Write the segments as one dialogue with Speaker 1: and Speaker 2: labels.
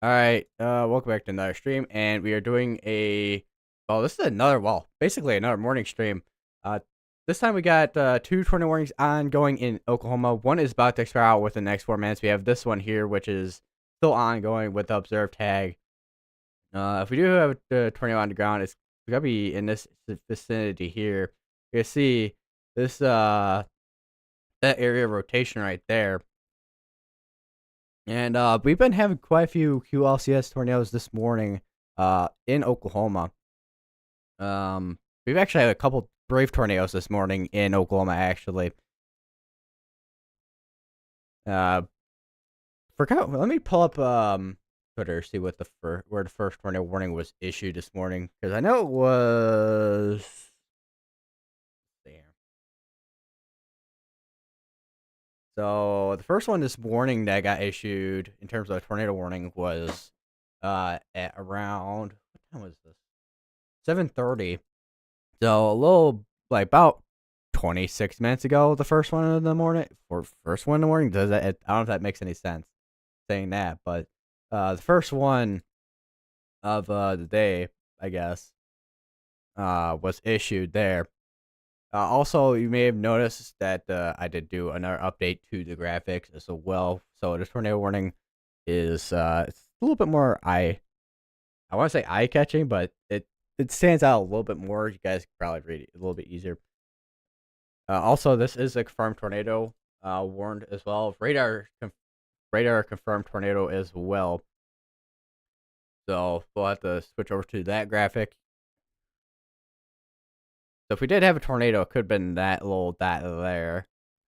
Speaker 1: Alright, welcome back to another stream, and we are doing this is basically another morning stream. This time we got, two tornado warnings ongoing in Oklahoma. One is about to expire out within the next 4 minutes. We have this one here, which is still ongoing with the observed tag. If we do have the tornado on the ground, it's gonna be in this vicinity here. You can see this, that area of rotation right there. And we've been having quite a few QLCS tornadoes this morning in Oklahoma. We've actually had a couple brave tornadoes this morning in Oklahoma, actually. Let me pull up Twitter, see what where the first tornado warning was issued this morning, because I know it was there. So the first one this morning that got issued in terms of a tornado warning was at around, what time was this? 7:30. So a little, like, about 26 minutes ago, the first one in the morning. First one in the morning. Does that? I don't know if that makes any sense saying that, but the first one of the day, I guess, was issued there. Also, you may have noticed that I did do another update to the graphics as well. So the tornado warning is it's a little bit more I want to say eye catching, but it stands out a little bit more. You guys can probably read it a little bit easier. Also, this is a confirmed tornado warned as well. Radar confirmed tornado as well. So we'll have to switch over to that graphic. So if we did have a tornado, it could have been that little dot there.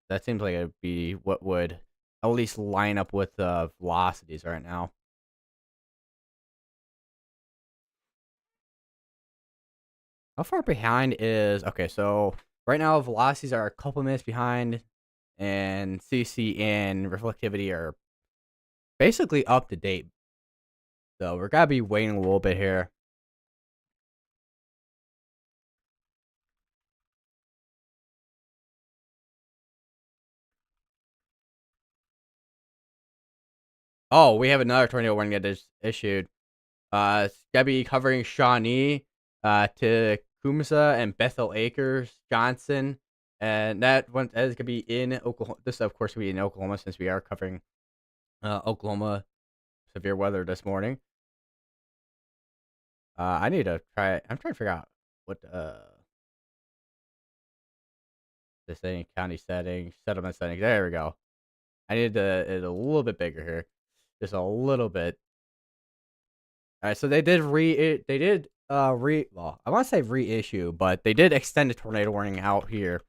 Speaker 1: That seems like it would be what would at least line up with the velocities right now. How far behind is... Okay, so right now velocities are a couple minutes behind, and CC and reflectivity are basically up to date. So we're gotta be waiting a little bit here. Oh, we have another tornado warning that is issued. It's gotta be covering Shawnee, Tecumseh, and Bethel Acres, Johnson, and that is gonna be in Oklahoma. This, of course, will be in Oklahoma since we are covering Oklahoma severe weather this morning. I need to try. I'm trying to figure out what this thing, county settings, settlement settings. There we go. I need it a little bit bigger here, just a little bit. All right, so they did well, I want to say reissue, but they did extend the tornado warning out here.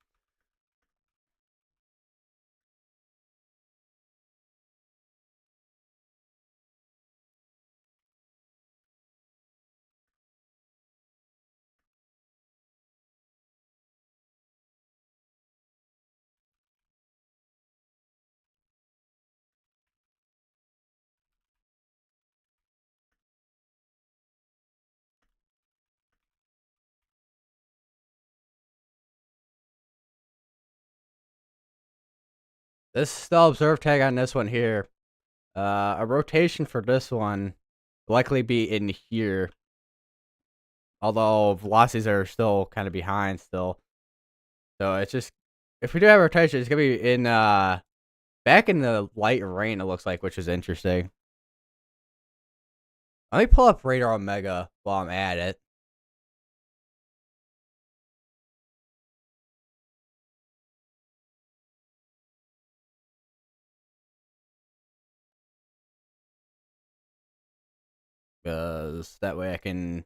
Speaker 1: This is the observe tag on this one here. A rotation for this one will likely be in here, although velocities are still kind of behind still. So it's just, if we do have a rotation, it's gonna be in back in the light rain, it looks like, which is interesting. Let me pull up Radar Omega while I'm at it. Because that way I can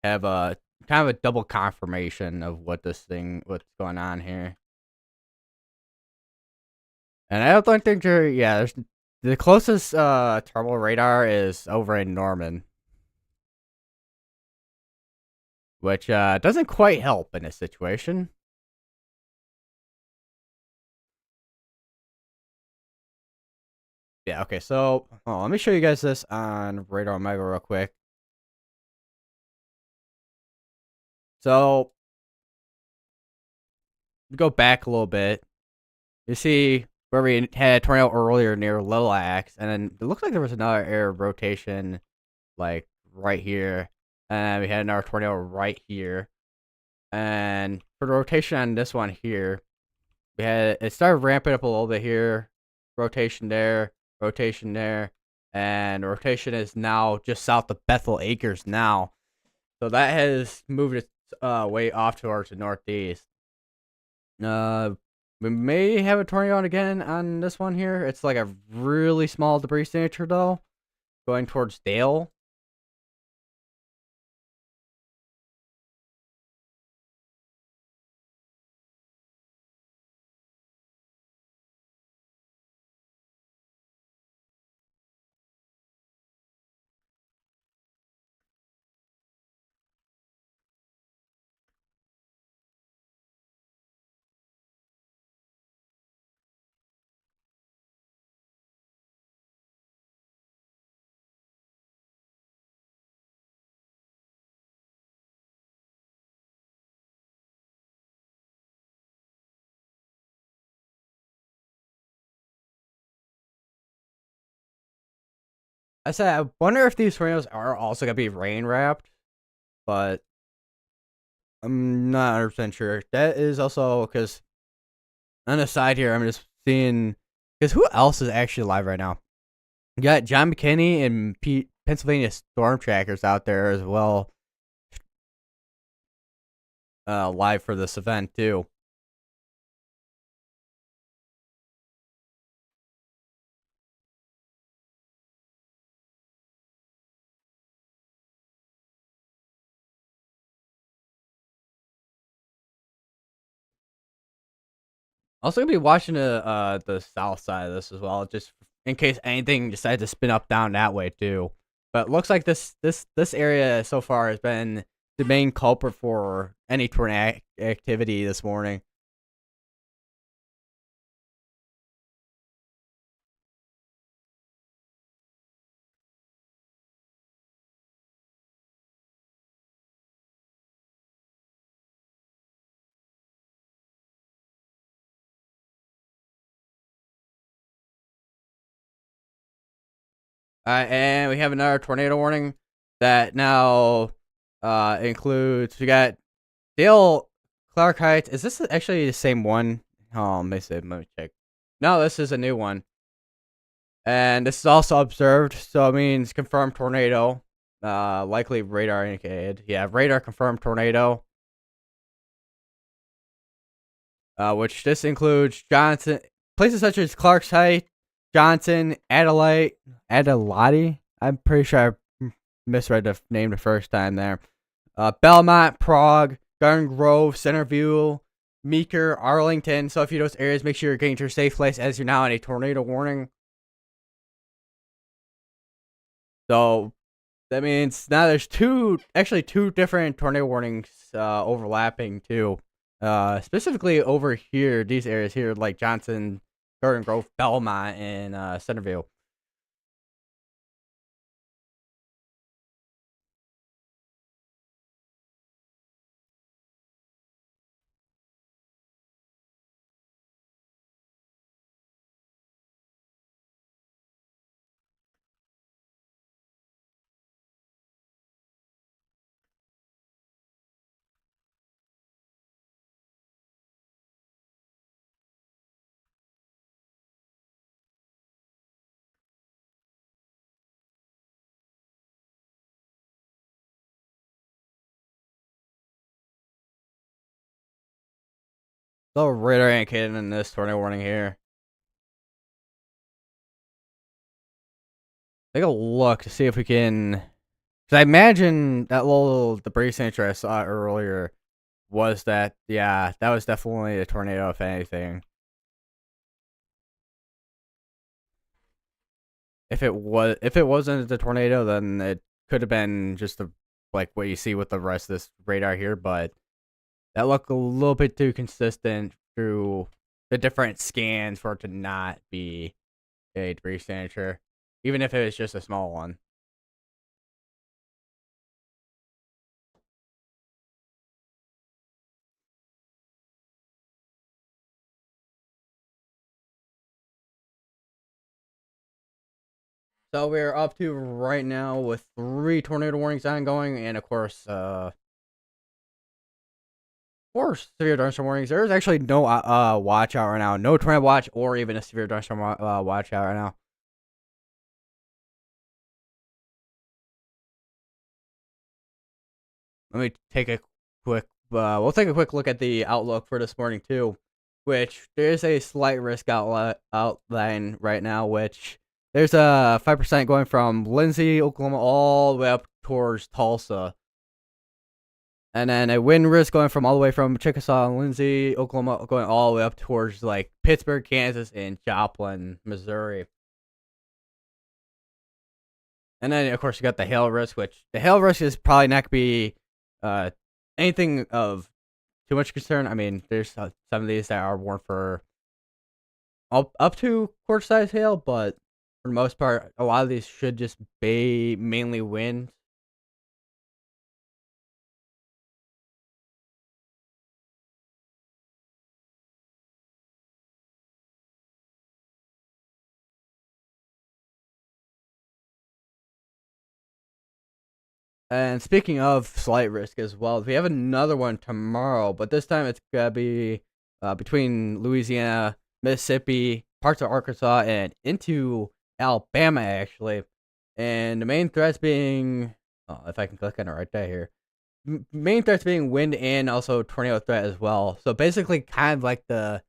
Speaker 1: have a kind of a double confirmation of what's going on here. And I don't think there's the closest terminal radar is over in Norman, which doesn't quite help in this situation. Yeah, okay, so let me show you guys this on Radar Omega real quick. So, go back a little bit. You see where we had a tornado earlier near Lilacs, and then it looks like there was another area of rotation, like right here, and we had another tornado right here. And for the rotation on this one here, we had it started ramping up a little bit here, rotation there, and rotation is now just south of Bethel Acres now. So that has moved its way off towards the northeast. We may have a tornado again on this one here. It's like a really small debris signature though, going towards Dale. I said I wonder if these tornadoes are also gonna be rain wrapped, but I'm not 100% sure. That is also because on the side here, I'm just seeing because who else is actually alive right now? You got John McKinney and Pennsylvania Storm Trackers out there as well, live for this event too. Also gonna be watching the south side of this as well, just in case anything decides to spin up down that way too. But it looks like this area so far has been the main culprit for any tornado activity this morning. And we have another tornado warning that now includes we got Dale Clark Heights. Is this actually the same one? Let me see. Let me check. No, this is a new one. And this is also observed, so it means confirmed tornado. Likely radar indicated. Yeah, radar confirmed tornado. Which this includes Johnson places such as Clark's Heights, Johnson, Adelaide. I'm pretty sure I misread the name the first time there. Belmont, Prague, Garden Grove, Centerview, Meeker, Arlington. So if you those areas, make sure you're getting to a safe place as you're now in a tornado warning. So that means now there's actually two different tornado warnings overlapping too. Specifically over here, these areas here, like Johnson, Garden Grove, Belmont, and Centerville. So radar indicated in this tornado warning here. Take a look to see if we can. Cause I imagine that little debris signature I saw earlier was that. Yeah, that was definitely a tornado, if anything. If it wasn't the tornado, then it could have been just like what you see with the rest of this radar here. But that looked a little bit too consistent through the different scans for it to not be a debris signature, even if it was just a small one. So we're up to right now with 3 tornado warnings ongoing, and of course, severe thunderstorm warnings. There's actually no watch out right now, no tornado watch or even a severe thunderstorm watch out right now. Let me take a quick. We'll take a quick look at the outlook for this morning too, which there's a slight risk outline right now, which there's a 5% going from Lindsay, Oklahoma, all the way up towards Tulsa. And then a wind risk going from all the way from Chickasaw and Lindsay, Oklahoma, going all the way up towards like Pittsburgh, Kansas, and Joplin, Missouri. And then of course you got the hail risk, which the hail risk is probably not gonna be uh, anything of too much concern. I mean, there's some of these that are warned for up to quarter size hail, but for the most part, a lot of these should just be mainly wind. And speaking of slight risk as well, we have another one tomorrow, but this time it's gonna be between Louisiana, Mississippi, parts of Arkansas, and into Alabama actually. And the main threats being, oh, if I can click on it right there here, main threats being wind and also tornado threat as well. So basically, kind of like the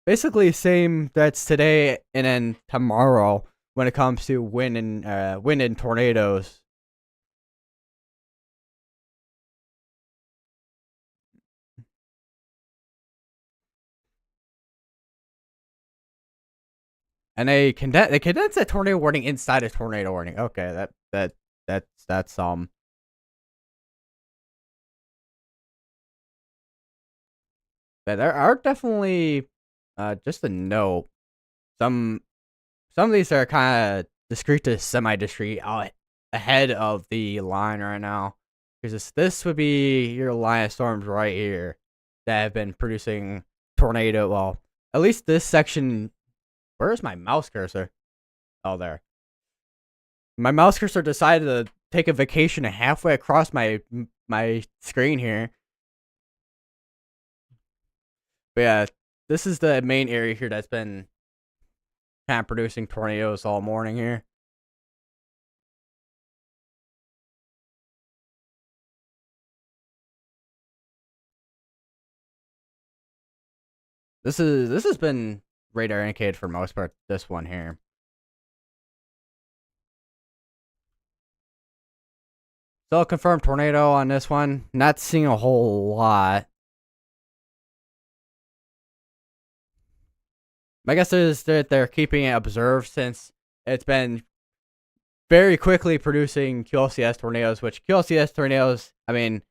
Speaker 1: basically same threats today and then tomorrow when it comes to wind and tornadoes. And they condense a tornado warning inside a tornado warning. Okay, that's but there are definitely just a note. Some some of these are kind of discrete to semi discrete out ahead of the line right now. Because this would be your line of storms right here that have been producing tornado. Well, at least this section. Where's my mouse cursor? Oh, there. My mouse cursor decided to take a vacation halfway across my screen here. But yeah, this is the main area here that's been kind of producing tornadoes all morning here. This has been radar indicated for most part. This one here. So confirmed tornado on this one. Not seeing a whole lot. My guess is that they're keeping it observed since it's been very quickly producing QLCS tornadoes, which QLCS tornadoes, I mean,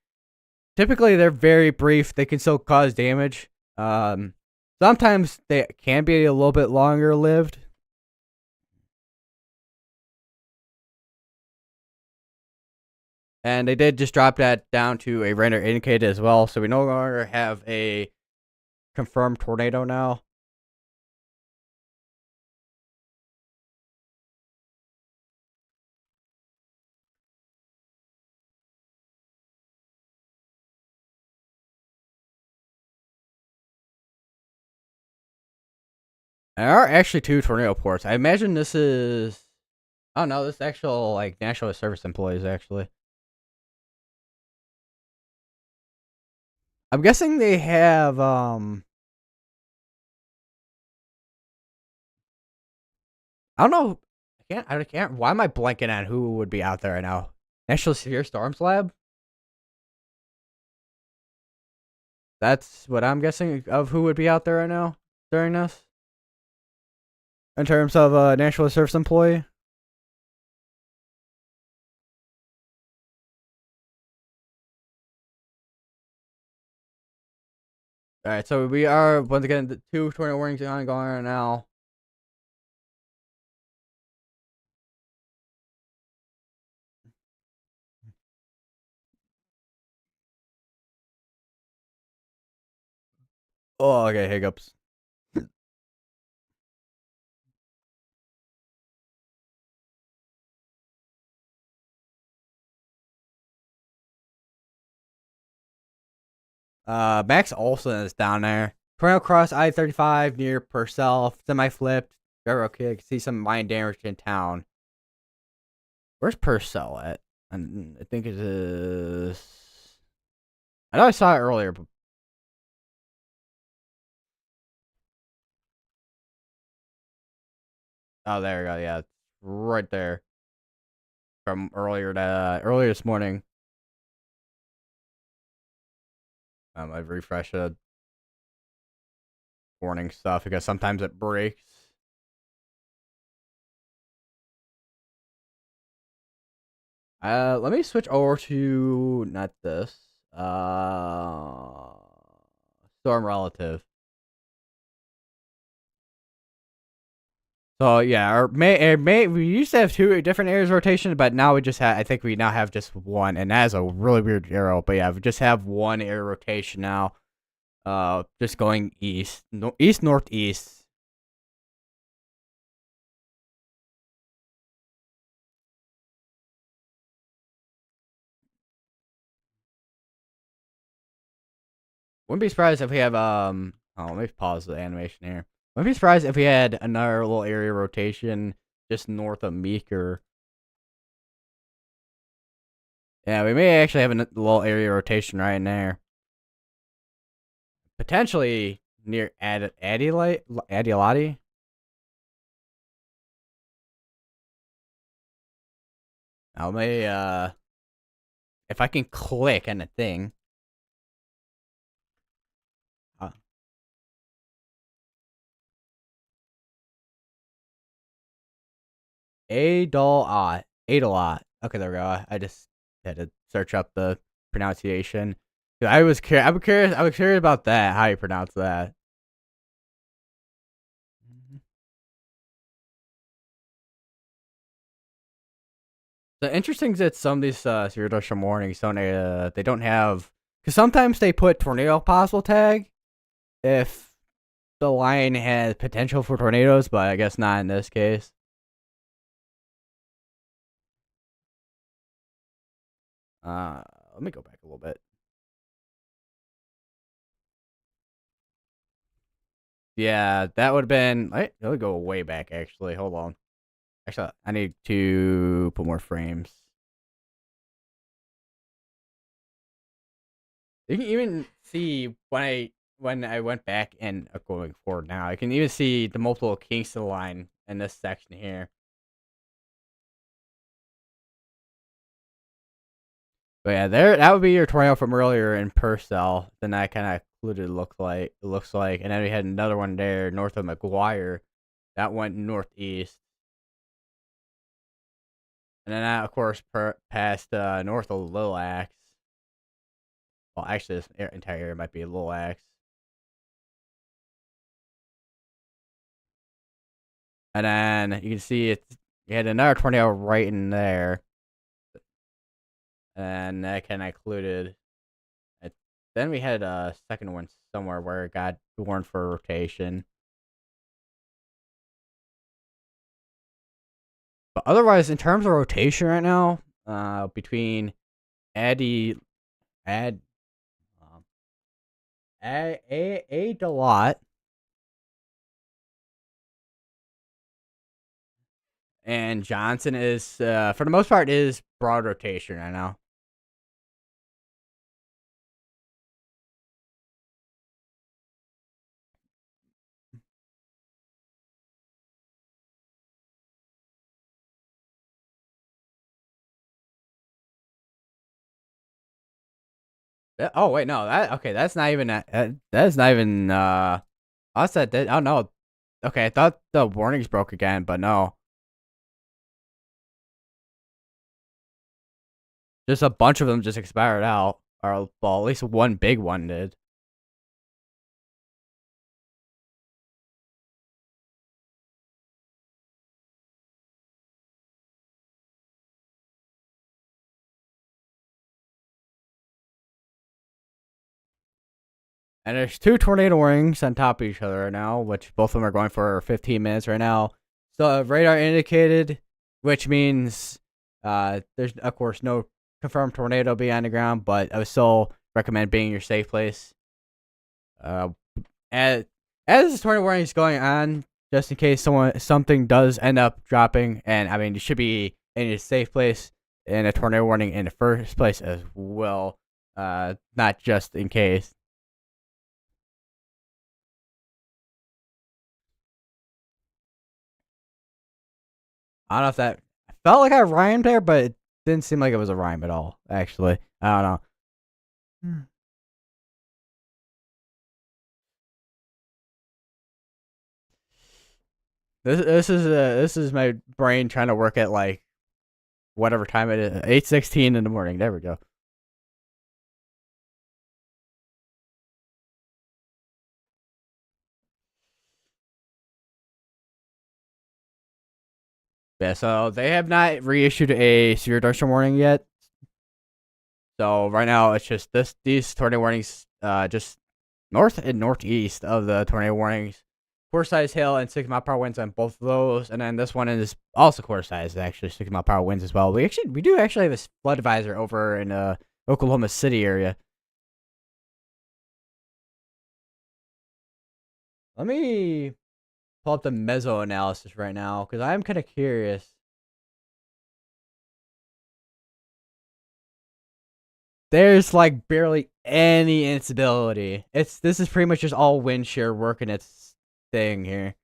Speaker 1: typically they're very brief. They can still cause damage. Sometimes they can be a little bit longer lived. And they did just drop that down to a render indicated as well, so we no longer have a confirmed tornado now. There are actually 2 tornado ports. I imagine this is. Oh no, this is actual like national service employees actually. I'm guessing they have I don't know. I can't. Why am I blanking on who would be out there right now? National Severe Storms Lab. That's what I'm guessing of who would be out there right now during this. In terms of a national service employee. All right, so we are once again the 2 tornado warnings ongoing right now. Oh, okay, hiccups. Max Olson is down there. Tornado cross I-35 near Purcell. Semi-flipped. Very okay. I can see some mine damage in town. Where's Purcell at? And I think it is. I know I saw it earlier, but oh, there we go. Yeah, it's right there from earlier this morning. I've refreshed the warning stuff because sometimes it breaks. Let me switch over to not this. Storm Relative. So yeah, we used to have two different areas of rotation, but now we just have. I think we now have just one, and that is a really weird arrow. But yeah, we just have one area rotation now. Just going east, east northeast. Wouldn't be surprised if we have Oh, let me pause the animation here. Wouldn't be surprised if we had another little area rotation just north of Meeker. Yeah, we may actually have a little area rotation right in there. Potentially near Adiolati. Now, may if I can click on the thing. Adolot. Adolot. Okay, there we go. I just had to search up the pronunciation. I was curious. I was curious about that. How you pronounce that? The interesting is that some of these Zero warnings don't they don't have, because sometimes they put tornado possible tag if the line has potential for tornadoes, but I guess not in this case. Let me go back a little bit. Yeah, that would have been. It would go way back actually. Hold on. Actually, I need to put more frames. You can even see when I went back and going forward now, I can even see the multiple Kingston line in this section here. But yeah, that would be your tornado from earlier in Purcell. Then that kind of included looks like, and then we had another one there north of McGuire, that went northeast, and then that of course passed north of Little Axe. Well, actually, this entire area might be a Little Axe. And then you can see you had another tornado right in there. And that kind of included. Then we had a second one somewhere where it got warned for rotation. But otherwise, in terms of rotation right now, between a lot and Johnson is for the most part is broad rotation right now. Oh wait, no, that's not even that is not even I said that. Oh no, okay, I thought the warnings broke again, but no. Just a bunch of them just expired out, or well, at least one big one did. And there's two tornado warnings on top of each other right now, which both of them are going for 15 minutes right now. So radar indicated, which means there's of course no confirmed tornado being on the ground, but I was still recommend being your safe place. Uh, as this tornado warning is going on, just in case something does end up dropping, and I mean you should be in a safe place in a tornado warning in the first place as well. Not just in case. I don't know if that felt like I rhymed there, but it didn't seem like it was a rhyme at all. Actually, I don't know. This is my brain trying to work at like whatever time it is, 8:16 in the morning. There we go. Yeah, so they have not reissued a severe thunderstorm warning yet. So right now it's just these tornado warnings, just north and northeast of the tornado warnings. Quarter size hail and 6 mile per hour winds on both of those, and then this one is also quarter size, actually 6 mile per hour winds as well. We do actually have a flood advisor over in Oklahoma City area. Let me pull up the meso analysis right now because I'm kind of curious. There's like barely any instability. This is pretty much just all wind shear working its thing here.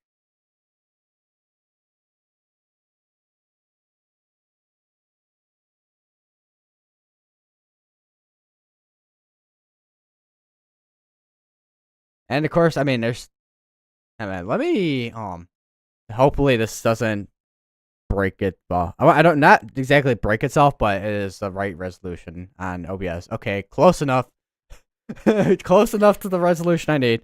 Speaker 1: And of course, I mean, let me hopefully this doesn't break it. I don't not exactly break itself, but it is the right resolution on OBS. Okay, close enough. Close enough to the resolution I need.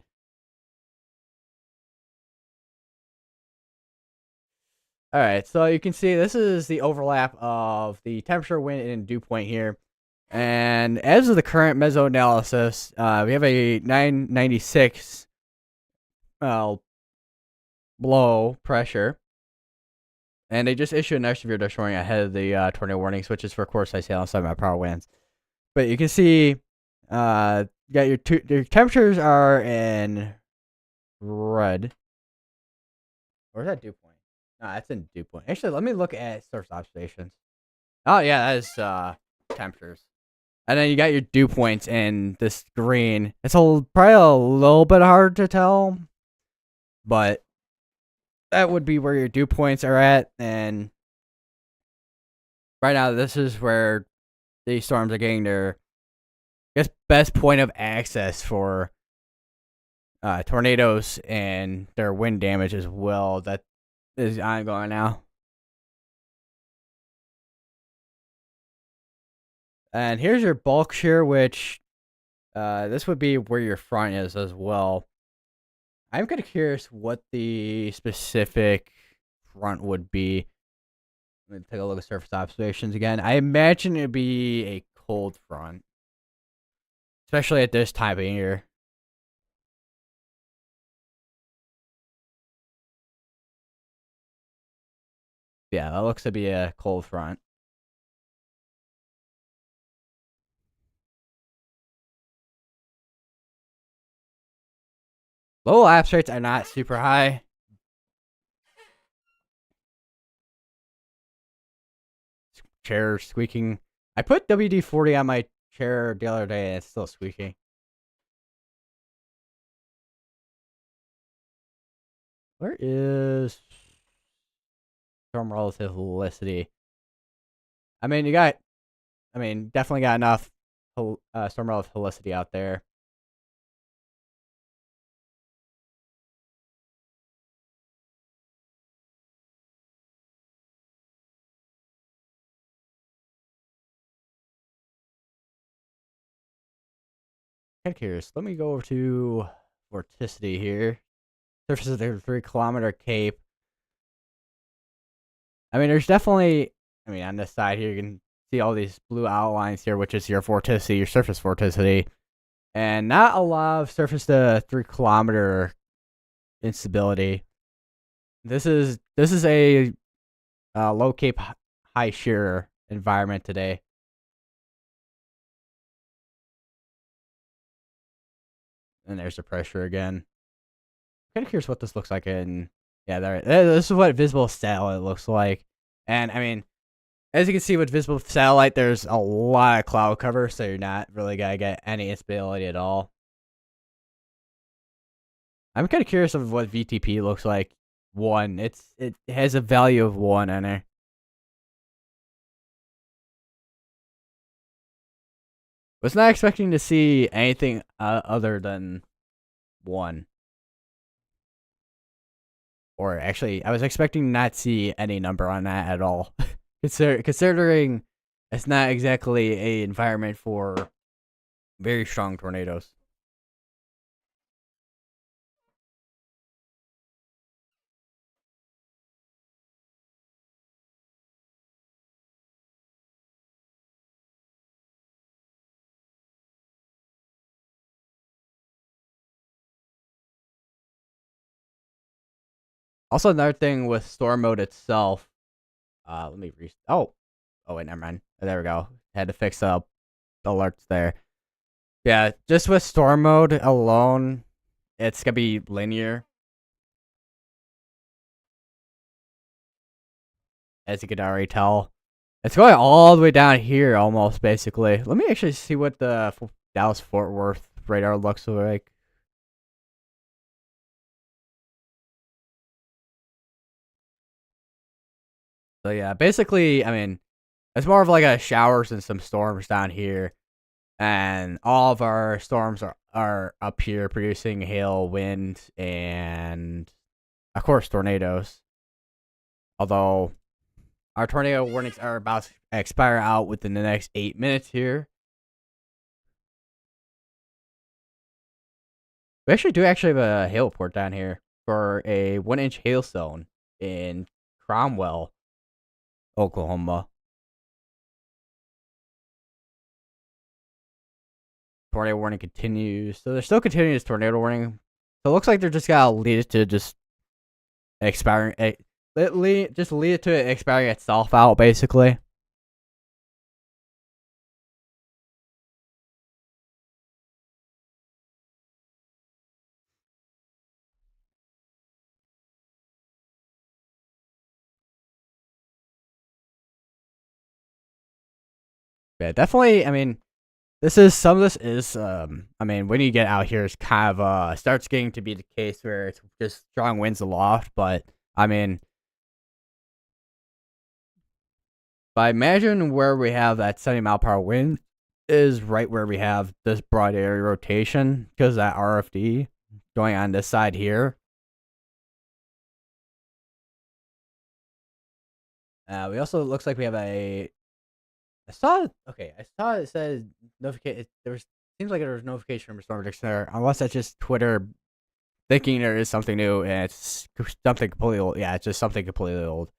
Speaker 1: All right, so you can see this is the overlap of the temperature, wind, and dew point here. And as of the current meso analysis, we have a 996 blow pressure. And they just issued an extra severe thunderstorm warning ahead of the tornado warnings, which is for quarter size hail and 7 mile per hour winds. But you can see, your temperatures are in red. Where's that dew point? No, that's in dew point. Actually, let me look at surface observations. Oh yeah, that is temperatures. And then you got your dew points in this green. It's probably a little bit hard to tell, but that would be where your dew points are at. And right now, this is where these storms are getting their, I guess, best point of access for tornadoes and their wind damage as well. That is ongoing now. And here's your bulk shear, which this would be where your front is as well. I'm kind of curious what the specific front would be. Let me take a look at surface observations again. I imagine it'd be a cold front, especially at this time of year. Yeah, that looks to be a cold front. Low lapse rates are not super high. Chair squeaking. I put WD-40 on my chair the other day and it's still squeaking. Where is storm relative helicity? I mean, definitely got enough storm relative helicity out there. Kind of curious. Let me go over to vorticity here. Surface of the 3 kilometer cape. I mean, there's definitely, on this side here, you can see all these blue outlines here, which is your vorticity, your surface vorticity. And not a lot of surface to 3 kilometer instability. This is a low cape, high shear environment today. And there's the pressure again. Kind of curious what this looks like in. Yeah, there. This is what visible satellite looks like. And I mean, as you can see with visible satellite, there's a lot of cloud cover, so you're not really gonna get any instability at all. I'm kind of curious of what VTP looks like. It has a value of 1 in it. Was not expecting to see anything other than 1. Or actually, I was expecting not to see any number on that at all. Considering it's not exactly a environment for very strong tornadoes. Also, another thing with storm mode itself. Let me oh wait, never mind. There we go. Had to fix up alerts there. Yeah, just with storm mode alone, it's gonna be linear. As you can already tell. It's going all the way down here, almost, basically. Let me actually see what the Dallas-Fort Worth radar looks like. So, yeah, basically, I mean, it's more of like a showers and some storms down here. And all of our storms are up here producing hail, wind, and, of course, tornadoes. Although, our tornado warnings are about to expire out within the next 8 minutes here. We actually do have a hail report down here for a 1-inch hailstone in Cromwell, Oklahoma. Tornado warning continues. So they're still continuing this tornado warning. So it looks like they're just gonna lead it to just expiring. Just lead it to it expiring itself out, basically. Yeah, definitely. I mean, some of this is I mean, when you get out here, it's kind of starts getting to be the case where it's just strong winds aloft. But I mean, but imagine where we have that 70-mile-per-hour wind is right where we have this broad area rotation because that RFD going on this side here. We also looks like we have a. I saw it said notification. There was seems like there was notification from Storm Prediction there. Unless that's just Twitter thinking there is something new and it's something completely old. Yeah, it's just something completely old.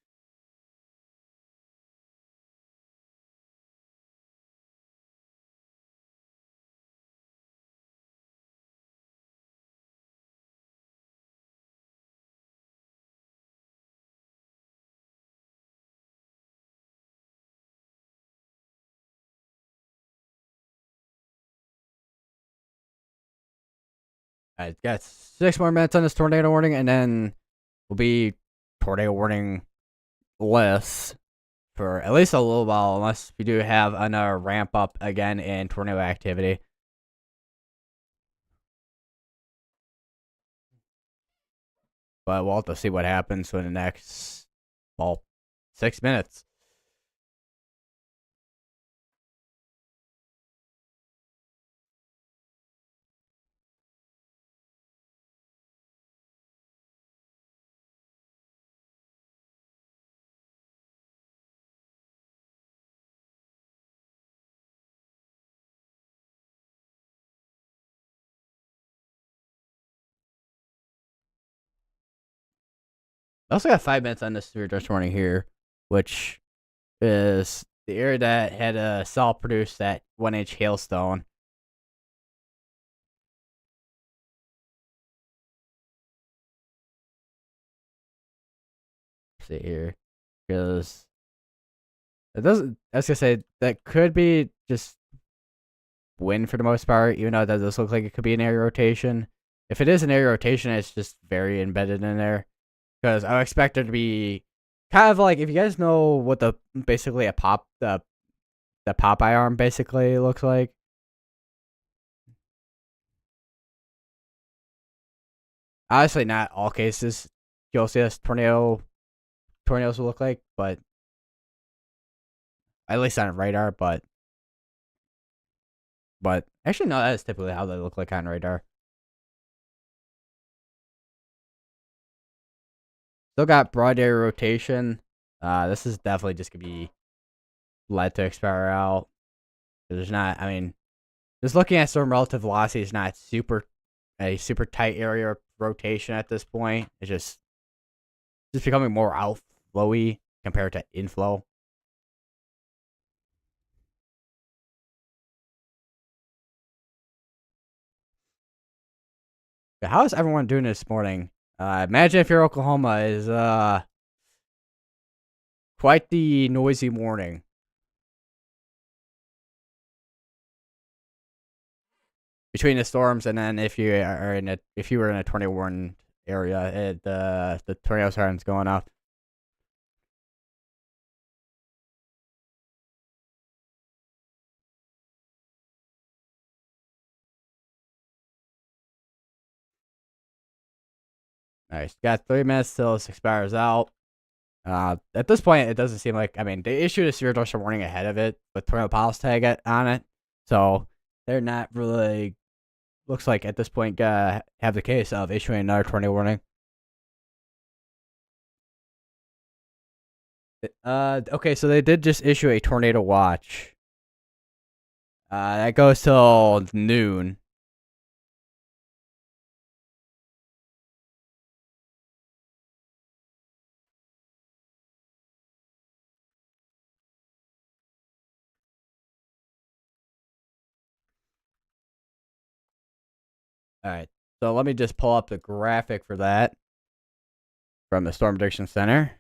Speaker 1: I got 6 more minutes on this tornado warning, and then we'll be tornado warning less for at least a little while, unless we do have another ramp up again in tornado activity. But we'll have to see what happens for the next, well, 6 minutes. I also got 5 minutes on this severe dust warning here, which is the area that had Saul produce that 1-inch hailstone. Let's see here, because it doesn't. I was gonna say that could be just wind for the most part, even though it does look like it could be an area rotation. If it is an area rotation, it's just very embedded in there. Because I would expect there to be kind of like, if you guys know what the Popeye arm basically looks like. Obviously, not all cases you'll see this tornadoes will look like, but at least on radar. But actually, no, that is typically how they look like on radar. Still got broad area rotation. This is definitely just gonna be led to expire out. There's not, I mean, just looking at storm relative velocity is not a super tight area rotation at this point. It's just becoming more outflowy compared to inflow. But how is everyone doing this morning? Imagine if your Oklahoma is quite the noisy morning. Between the storms, and then if you were in a tornado warning area, the tornado siren's going off. Nice. Got 3 minutes till this expires out. At this point, it doesn't seem like, I mean, they issued a severe thunderstorm warning ahead of it with tornado pulse tag on it, so they're not really, looks like at this point, have the case of issuing another tornado warning. Okay, so they did just issue a tornado watch. That goes till noon. Alright, so let me just pull up the graphic for that from the Storm Prediction Center.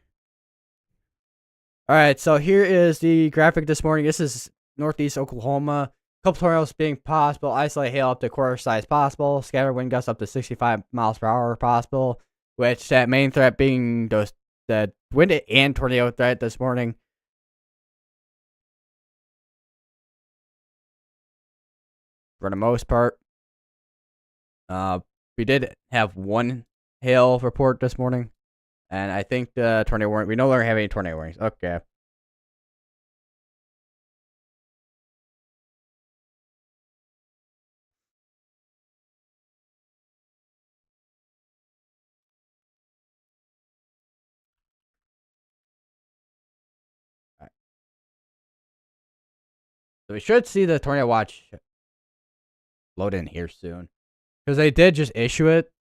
Speaker 1: Alright, so here is the graphic this morning. This is northeast Oklahoma. Couple tornadoes being possible. Isolated hail up to quarter size possible. Scattered wind gusts up to 65 miles per hour possible. Which, that main threat being the wind and tornado threat this morning. For the most part. We did have one hail report this morning. And I think the tornado warning, we no longer have any tornado warnings. Okay. Alright. So we should see the tornado watch load in here soon. Because they did just issue it.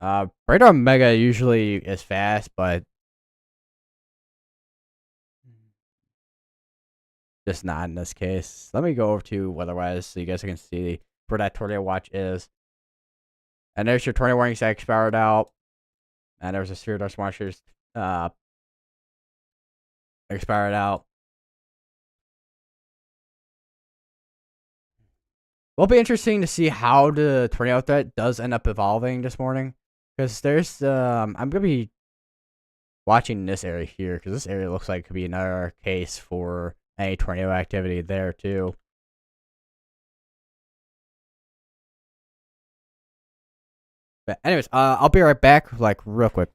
Speaker 1: Radar Mega usually is fast, but just not in this case. Let me go over to weatherwise so you guys can see where that tornado watch is. And there's your tornado warning that expired out. And there's a severe dust watchers expired out. Will be interesting to see how the tornado threat does end up evolving this morning. Because there's, I'm going to be watching this area here. Because this area looks like it could be another case for any tornado activity there too. But anyways, I'll be right back, like, real quick.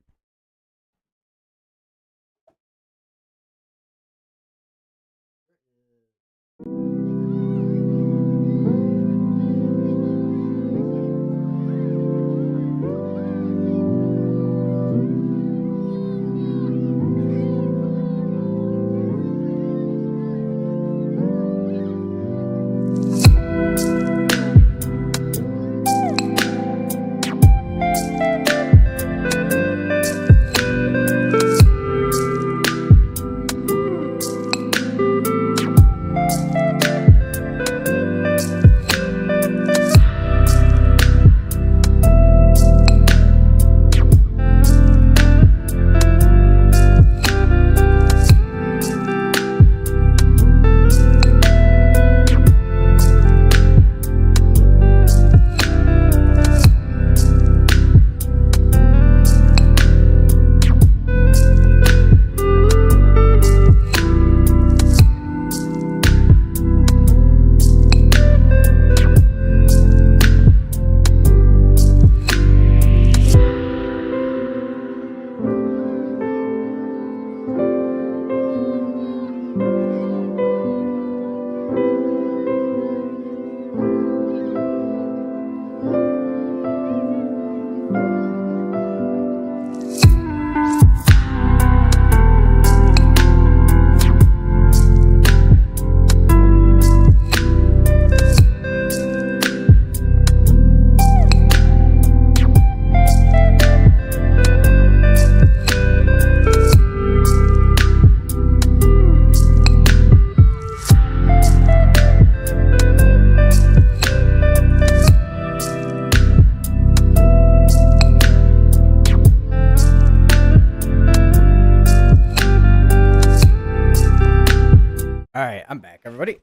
Speaker 1: All right, I'm back, everybody.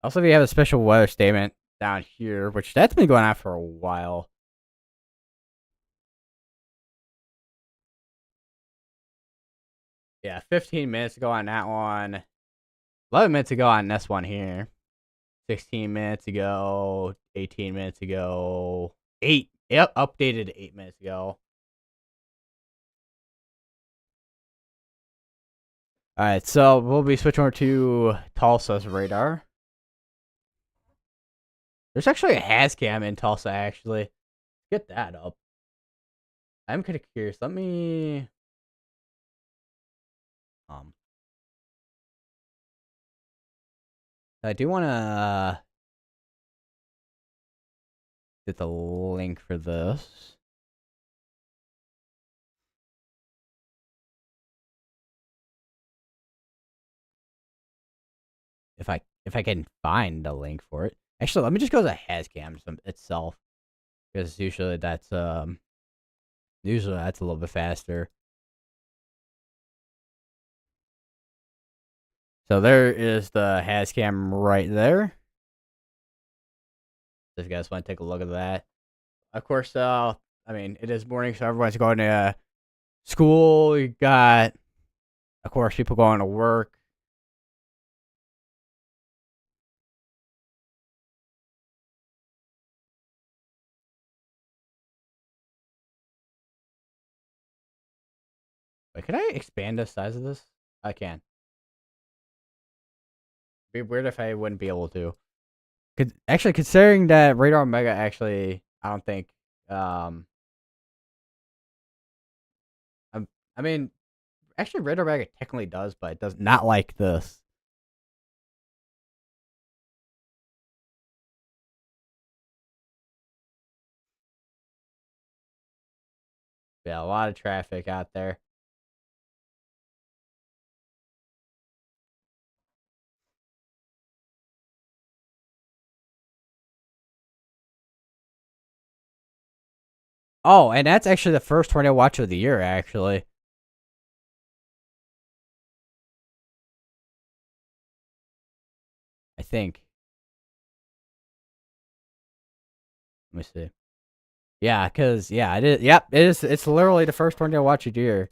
Speaker 1: Also, we have a special weather statement down here, which that's been going on for a while. Yeah, 15 minutes ago on that one. 11 minutes ago on this one here. 16 minutes ago. 18 minutes ago. 8. Yep, updated 8 minutes ago. All right, so we'll be switching over to Tulsa's radar. There's actually a Hazcam in Tulsa, actually. Get that up. I'm kind of curious. Let me. Um, I do want to get the link for this. If I can find a link for it. Actually, let me just go to Hazcam itself, because usually that's a little bit faster. So there is the Hazcam right there. If you guys want to take a look at that. Of course, I mean, it is morning, so everyone's going to school. You got, of course, people going to work. Wait, can I expand the size of this? I can. It'd be weird if I wouldn't be able to. Actually, considering that Radar Omega actually, I don't think, I mean, actually, Radar Omega technically does, but it does not like this. Yeah, a lot of traffic out there. Oh, and that's actually the first tornado watch of the year, actually. I think. Let me see. Yeah, because, yeah, it is. Yep, it is. It's literally the first tornado watch of the year.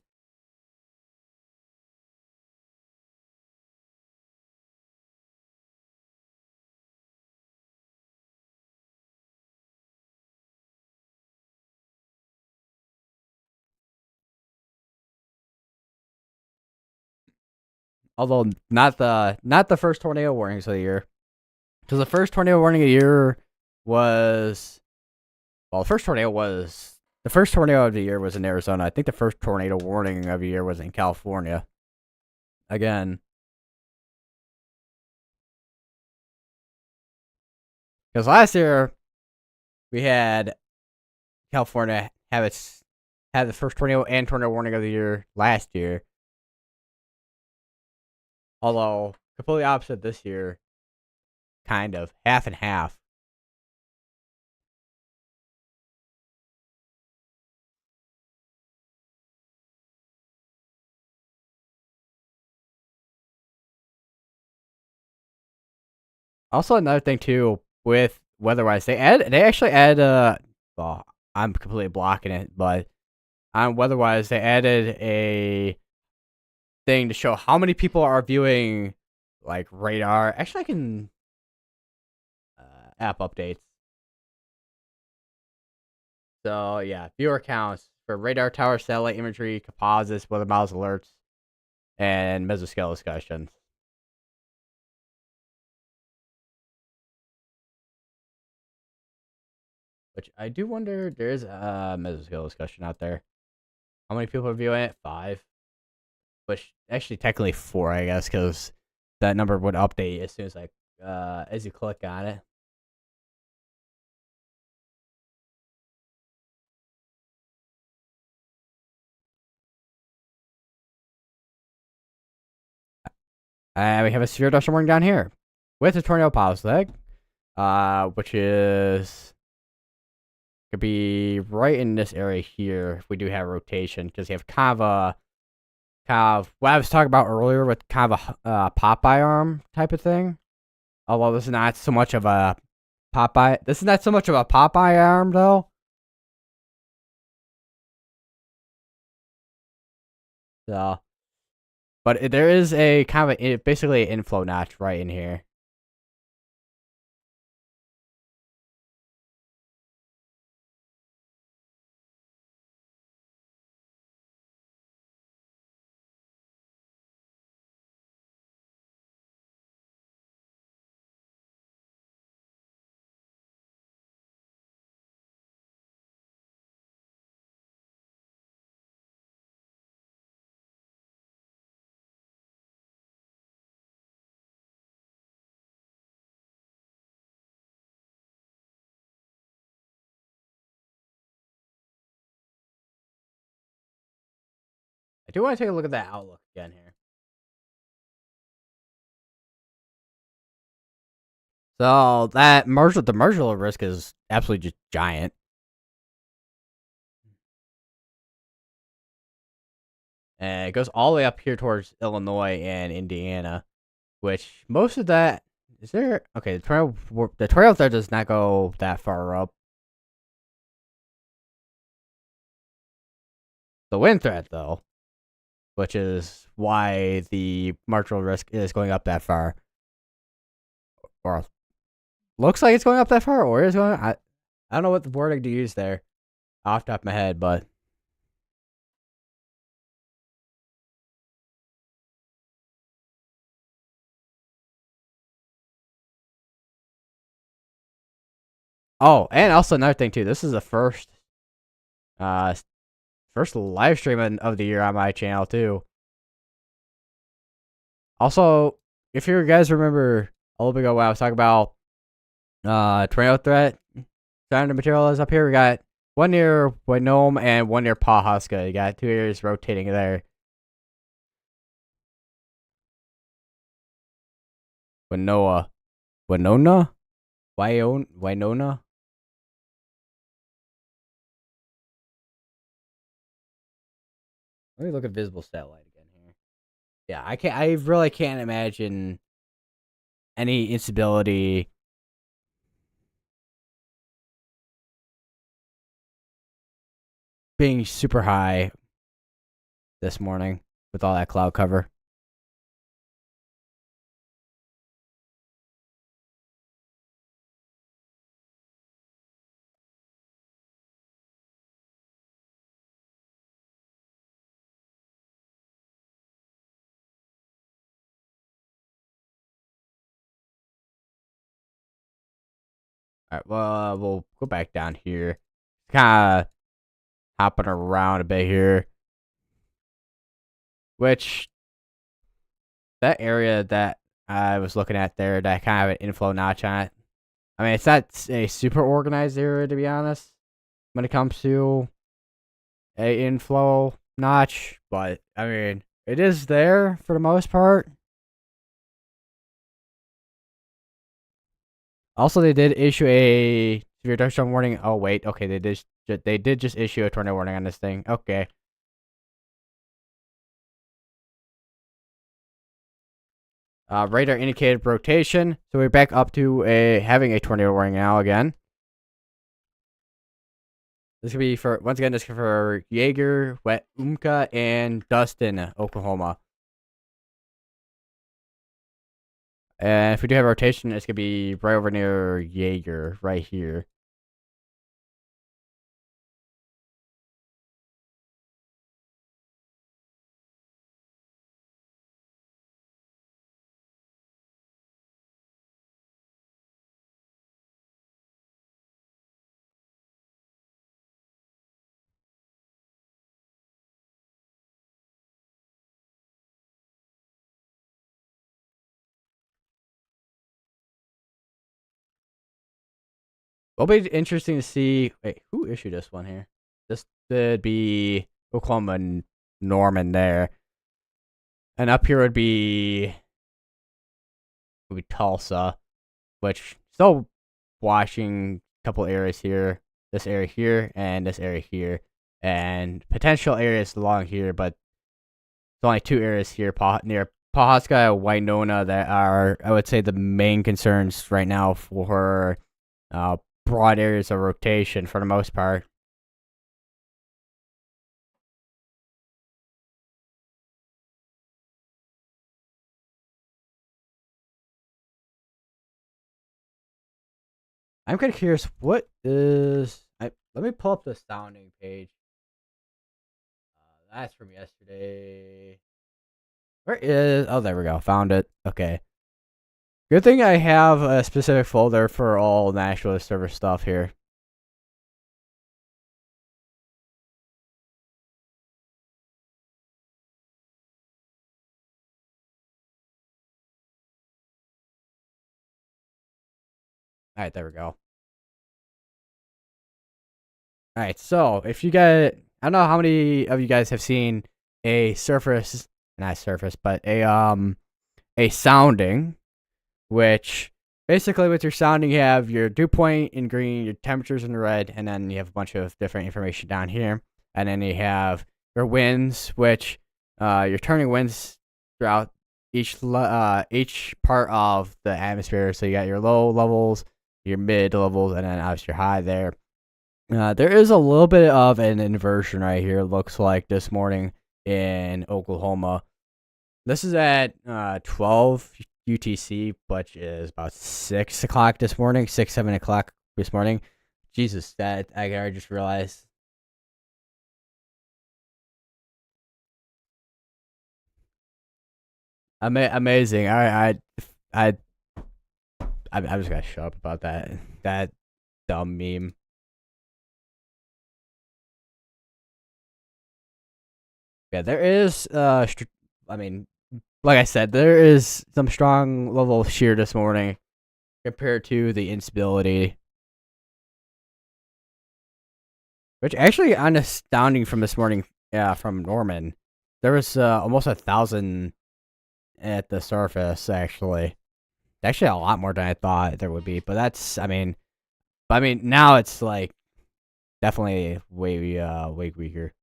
Speaker 1: Although not the first tornado warnings of the year. Because the first tornado warning of the year was, well, the first tornado of the year was in Arizona. I think the first tornado warning of the year was in California. Again, because last year we had California had the first tornado and tornado warning of the year last year. Although completely opposite this year, kind of half and half. Also, another thing too with weather-wise, they actually add well, I'm completely blocking it, but on weather-wise, they added a thing to show how many people are viewing like radar. Actually, I can app updates. So yeah, viewer counts for radar tower, satellite imagery, composites, weather models, alerts, and mesoscale discussions. Which I do wonder, there is a mesoscale discussion out there. How many people are viewing it? 5. Which actually technically 4, I guess, because that number would update as soon as you click on it. And we have a severe dust warning down here. with a tornado pulse leg, which is could be right in this area here if we do have rotation, because you have kind of what I was talking about earlier with kind of a Popeye arm type of thing. Although this is not so much of a Popeye. This is not so much of a Popeye arm though. So, but there is a kind of basically an inflow notch right in here. I do want to take a look at that outlook again here. So that the marginal risk is absolutely just giant. And it goes all the way up here towards Illinois and Indiana, which most of that is there. Okay, the trail there does not go that far up. The wind threat though, which is why the marginal risk is going up that far, or looks like it's going up that far, or is going. I don't know what the wording to use there, off the top of my head, but oh, and also another thing too. This is the uh, first live stream of the year on my channel too. Also, if you guys remember a little bit ago when I was talking about tornado threat, sound material is up here. We got one near Winome and one near Pawhuska. You got 2 areas rotating there. Winona? Winona? Winona? Let me look at visible satellite again here. Yeah, I really can't imagine any instability being super high this morning with all that cloud cover. All right, well, we'll go back down here. Kind of hopping around a bit here. Which, that area that I was looking at there, that kind of an inflow notch on it. I mean, it's not a super organized area, to be honest, when it comes to a inflow notch. But, I mean, it is there for the most part. Also, they did issue a severe thunderstorm warning. Oh wait, okay, they did just issue a tornado warning on this thing. Okay. Radar indicated rotation, so we're back up to having a tornado warning now again. This could be for once again. This could be for Yeager, Wetumpka, and Dustin, Oklahoma. And if we do have rotation, it's gonna be right over near Yeager, right here. It'll be interesting to see. Wait, who issued this one here? This would be Oklahoma and Norman there. And up here would be would be Tulsa, which still watching a couple areas here, this area here, and this area here, and potential areas along here, but there's only 2 areas here near Pawhuska and Winona that are, I would say, the main concerns right now for broad areas of rotation for the most part. I'm kind of curious, what is... let me pull up the sounding page. That's from yesterday. Where is... Oh, there we go. Found it. Okay. Good thing I have a specific folder for all National server stuff here. Alright, there we go. Alright, so if you guys... I don't know how many of you guys have seen a surface... Not surface, but a sounding, which basically with your sounding you have your dew point in green, your temperatures in red, and then you have a bunch of different information down here. And then you have your winds, which you're turning winds throughout each part of the atmosphere. So you got your low levels, your mid levels, and then obviously your high there. There is a little bit of an inversion right here, looks like, this morning in Oklahoma. This is at 12 UTC, which is about 6 o'clock this morning, 6, 7 o'clock this morning. Jesus, that I just realized. Amazing. I'm just gonna shut up about that dumb meme. Yeah, there is I mean, like I said, there is some strong level of shear this morning compared to the instability, which actually on astounding from this morning. Yeah, from Norman, there was almost 1,000 at the surface. Actually a lot more than I thought there would be. But that's, I mean now it's like definitely way weaker.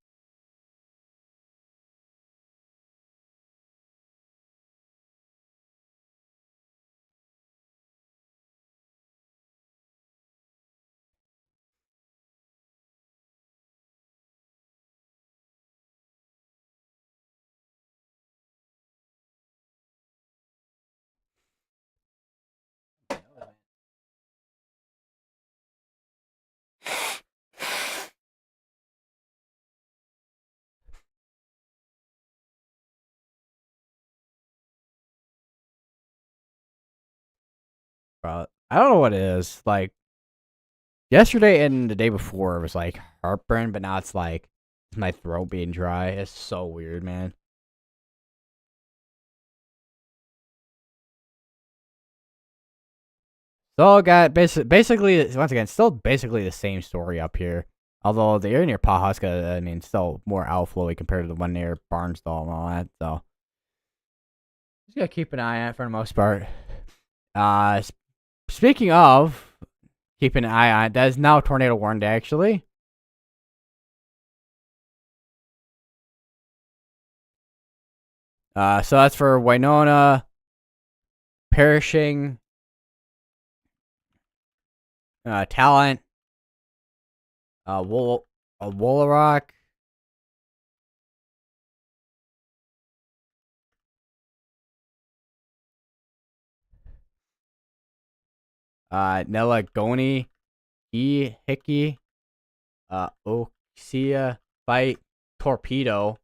Speaker 1: Bro, I don't know what it is. Like yesterday and the day before, it was like heartburn, but now it's like my throat being dry. It's so weird, man. So I got basically once again still basically the same story up here. Although the area near Pawhuska, I mean, still more outflowy compared to the one near Barnsdall and all that. So just gotta keep an eye out for the most part. Uh, Speaking of keeping an eye on, that is now tornado warned actually. So that's for Winona, Perishing, Talent, Woolarock, Nelagoni, Hickey, Oxia, Fight, Torpedo.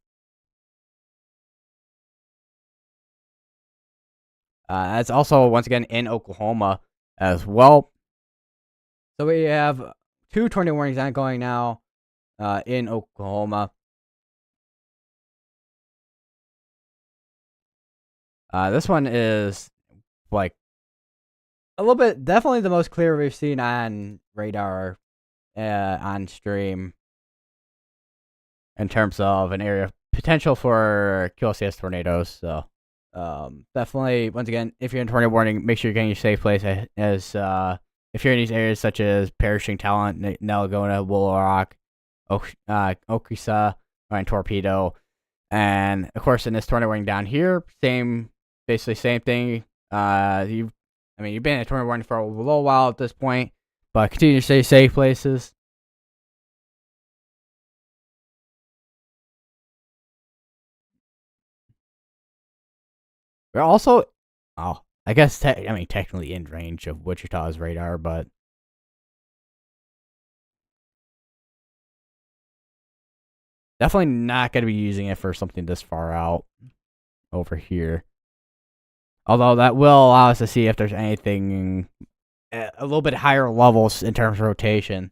Speaker 1: That's also once again in Oklahoma as well. So we have 2 tornado warnings ongoing now in Oklahoma. This one is like a little bit, definitely the most clear we've seen on radar on stream in terms of an area of potential for QLCS tornadoes. So Definitely, once again, if you're in tornado warning, make sure you're getting your safe place. As if you're in these areas such as Perishing Talent, Nelgona, Willow Rock, Okrisa, and Torpedo, and of course in this tornado warning down here, basically same thing. You've been in a tornado warning for a little while at this point, but continue to stay safe places. We're also, I guess, technically in range of Wichita's radar, but definitely not going to be using it for something this far out over here. Although that will allow us to see if there's anything at a little bit higher levels in terms of rotation.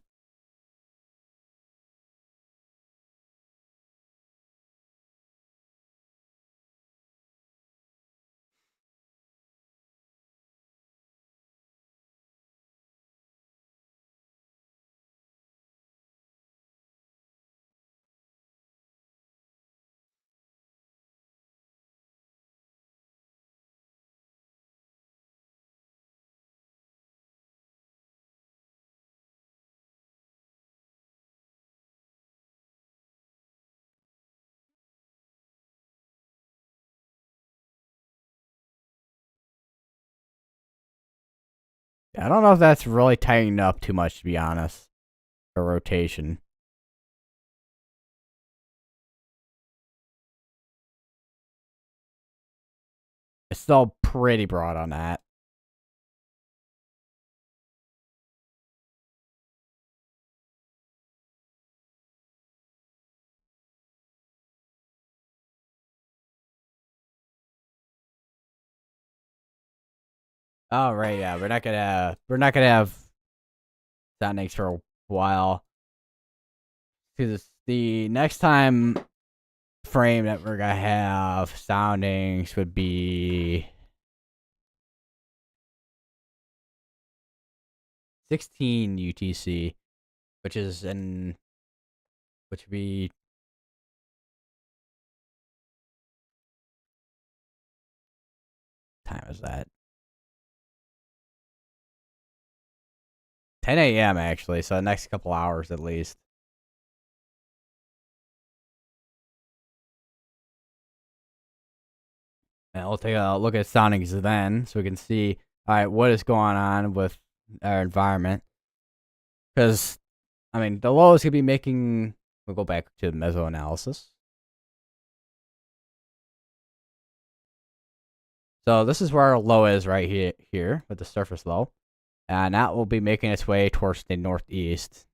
Speaker 1: I don't know if that's really tightening up too much, to be honest, for rotation. It's still pretty broad on that. Oh right, yeah, we're not gonna have soundings for a while, because the next time frame that we're gonna have soundings would be 16 UTC, which would be time is that 10 a.m. actually, so the next couple hours at least. And we'll take a look at soundings then, so we can see, all right, what is going on with our environment. Because, the low is going to be making. We'll go back to the meso analysis. So this is where our low is right here with the surface low. And that will be making its way towards the northeast.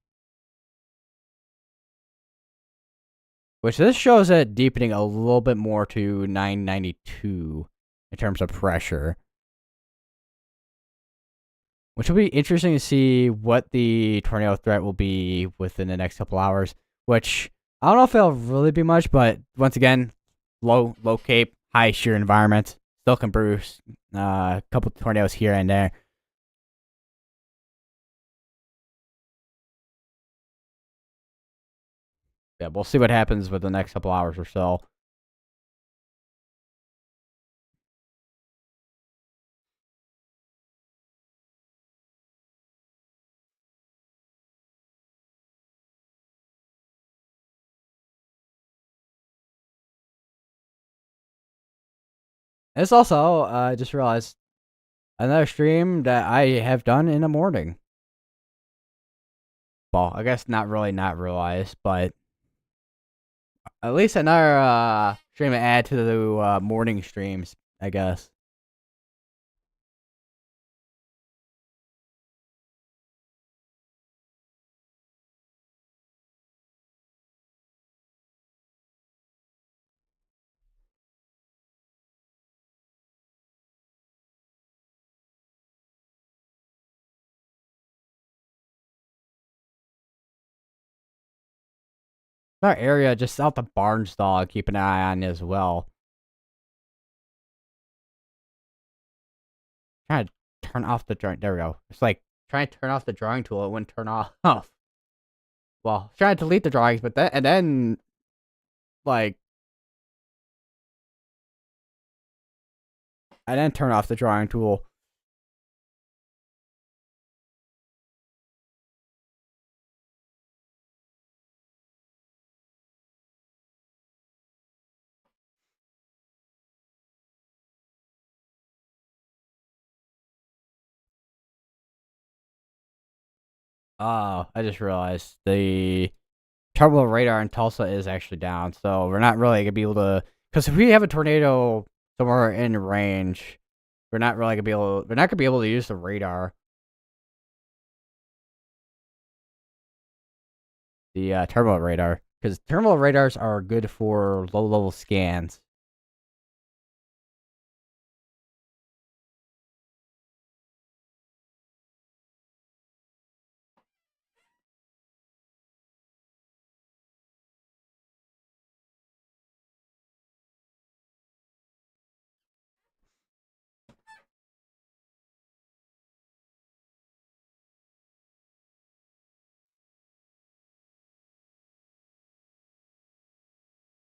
Speaker 1: Which this shows it deepening a little bit more to 992 in terms of pressure. Which will be interesting to see what the tornado threat will be within the next couple hours. Which, I don't know if it'll really be much, but once again, low cape, high shear environment. Still can produce a couple tornadoes here and there. Yeah, we'll see what happens with the next couple hours or so. It's also, I just realized, another stream that I have done in the morning. Well, I guess not realized, but at least another stream to add to the morning streams, I guess. Another area just south of Barnsdall, keep an eye on as well. Trying to turn off the drawing. There we go. It's like trying to turn off the drawing tool. It wouldn't turn off. Well, trying to delete the drawings, but then like I didn't turn off the drawing tool. Oh, I just realized the turbo radar in Tulsa is actually down, so we're not really gonna be able to. Because if we have a tornado somewhere in range, we're not really gonna be able. We're not gonna be able to use the radar, the turbo radar, because turbo radars are good for low level scans.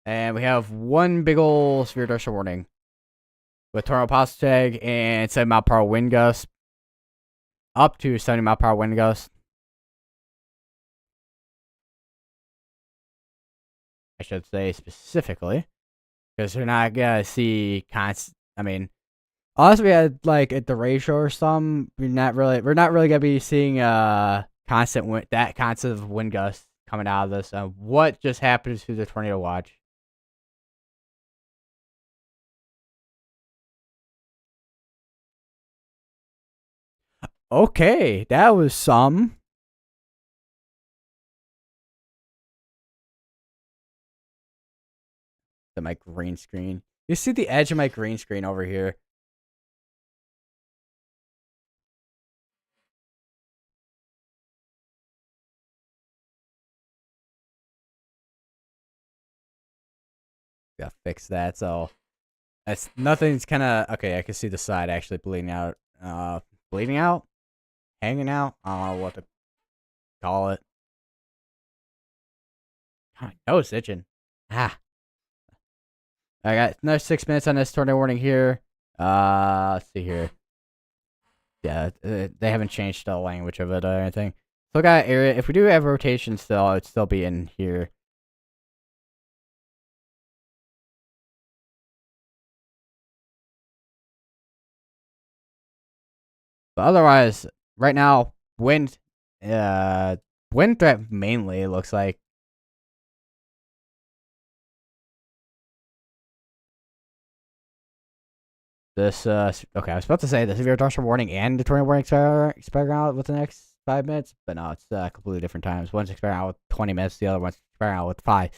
Speaker 1: And we have one big ol' severe threshold warning with tornado pulse tag and 7 mile per hour wind gust, up to 70 mile per hour wind gust. I should say specifically, because we're not gonna see constant. I mean, unless we had like a derecho or some, we're not really gonna be seeing constant that constant of wind gusts coming out of this. What just happened to the tornado watch? Okay, that was some. My green screen. You see the edge of my green screen over here. Gotta fix that. So that's nothing's kind of okay. I can see the side actually bleeding out. Bleeding out, hanging out. I don't know what to call it. My nose itching. Ah. I got another 6 minutes on this tornado warning here. Let's see here. Yeah, they haven't changed the language of it or anything. Still got area. If we do have rotation still, it'd still be in here. But otherwise, right now, uh, wind threat mainly, it looks like. This, okay, I was about to say the severe tornado warning and the tornado warning expiring out with the next 5 minutes, but no, it's completely different times. One's expiring out with 20 minutes, the other one's expiring out with 5.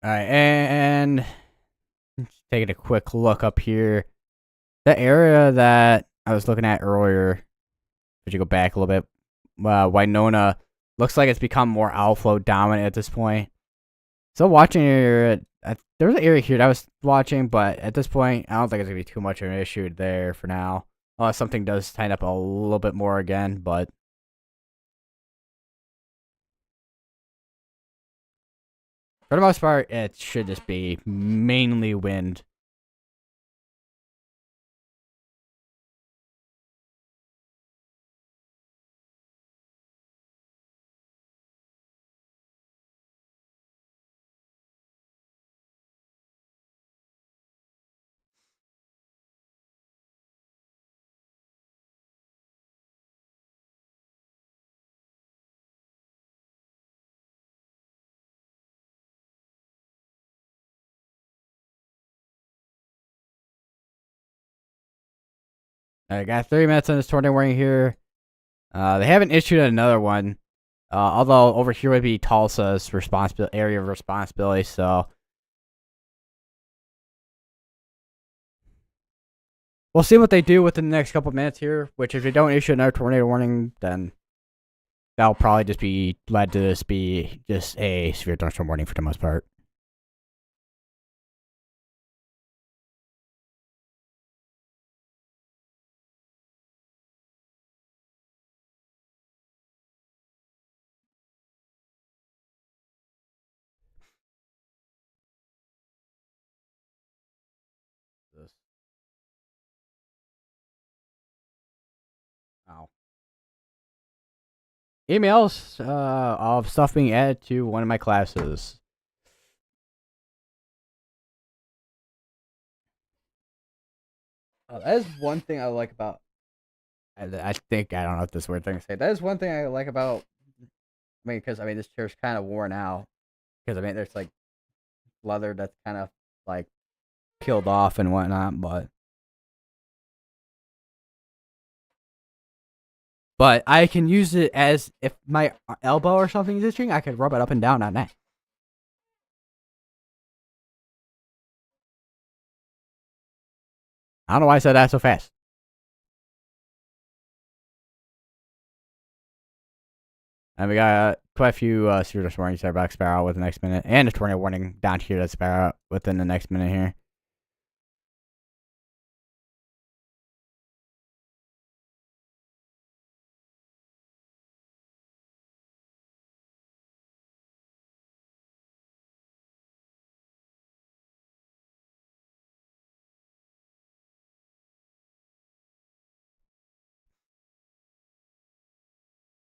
Speaker 1: All right, and just taking a quick look up here. The area that I was looking at earlier, if you go back a little bit, Winona looks like it's become more outflow dominant at this point. Still watching here. There's an area here that I was watching, but at this point, I don't think it's gonna be too much of an issue there for now, unless something does tighten up a little bit more again. But for the most part, it should just be mainly wind. I got 30 minutes on this tornado warning here. They haven't issued another one. Although over here would be Tulsa's area of responsibility, so we'll see what they do within the next couple minutes here. Which, if they don't issue another tornado warning, then that'll probably just be led to this be just a severe thunderstorm warning for the most part. Wow. Emails of stuff being added to one of my classes. That is one thing I like about. I think I don't know if this is a weird thing to say. That is one thing I like about. I mean, because this chair's kind of worn out. Because there's like leather that's kind of like peeled off and whatnot, but I can use it as if my elbow or something is itching, I could rub it up and down on that. I don't know why I said that so fast. And we got quite a few serious warnings there about Sparrow within the next minute, and a tornado warning down here that's Sparrow within the next minute here.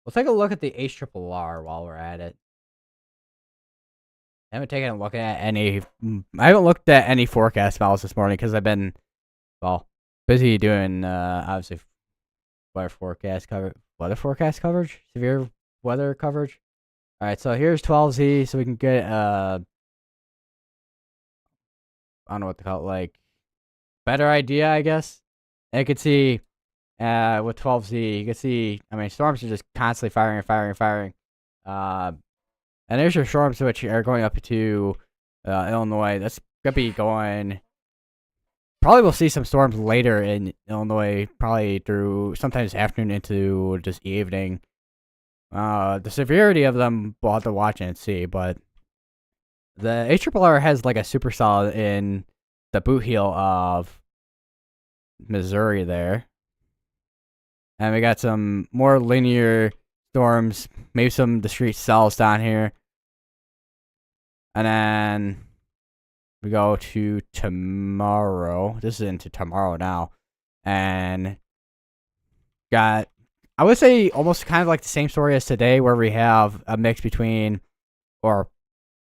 Speaker 1: We'll take a look at the HRRR while we're at it. I haven't taken a look at any. I haven't looked at any forecast models this morning because I've been, well, busy doing obviously weather forecast coverage, severe weather coverage. All right, so here's 12Z, so we can get I don't know what to call it, like better idea, I guess. And you can see with 12Z, you can see. Storms are just constantly firing and firing and firing. And there's your storms which are going up to Illinois. That's gonna be going. Probably we'll see some storms later in Illinois, probably through sometimes afternoon into just evening. The severity of them we'll have to watch and see, but the HRRR has like a supercell in the boot heel of Missouri there. And we got some more linear storms, maybe some discrete cells down here. And then we go to tomorrow. This is into tomorrow now. And got, I would say, almost kind of like the same story as today, where we have a mix between, or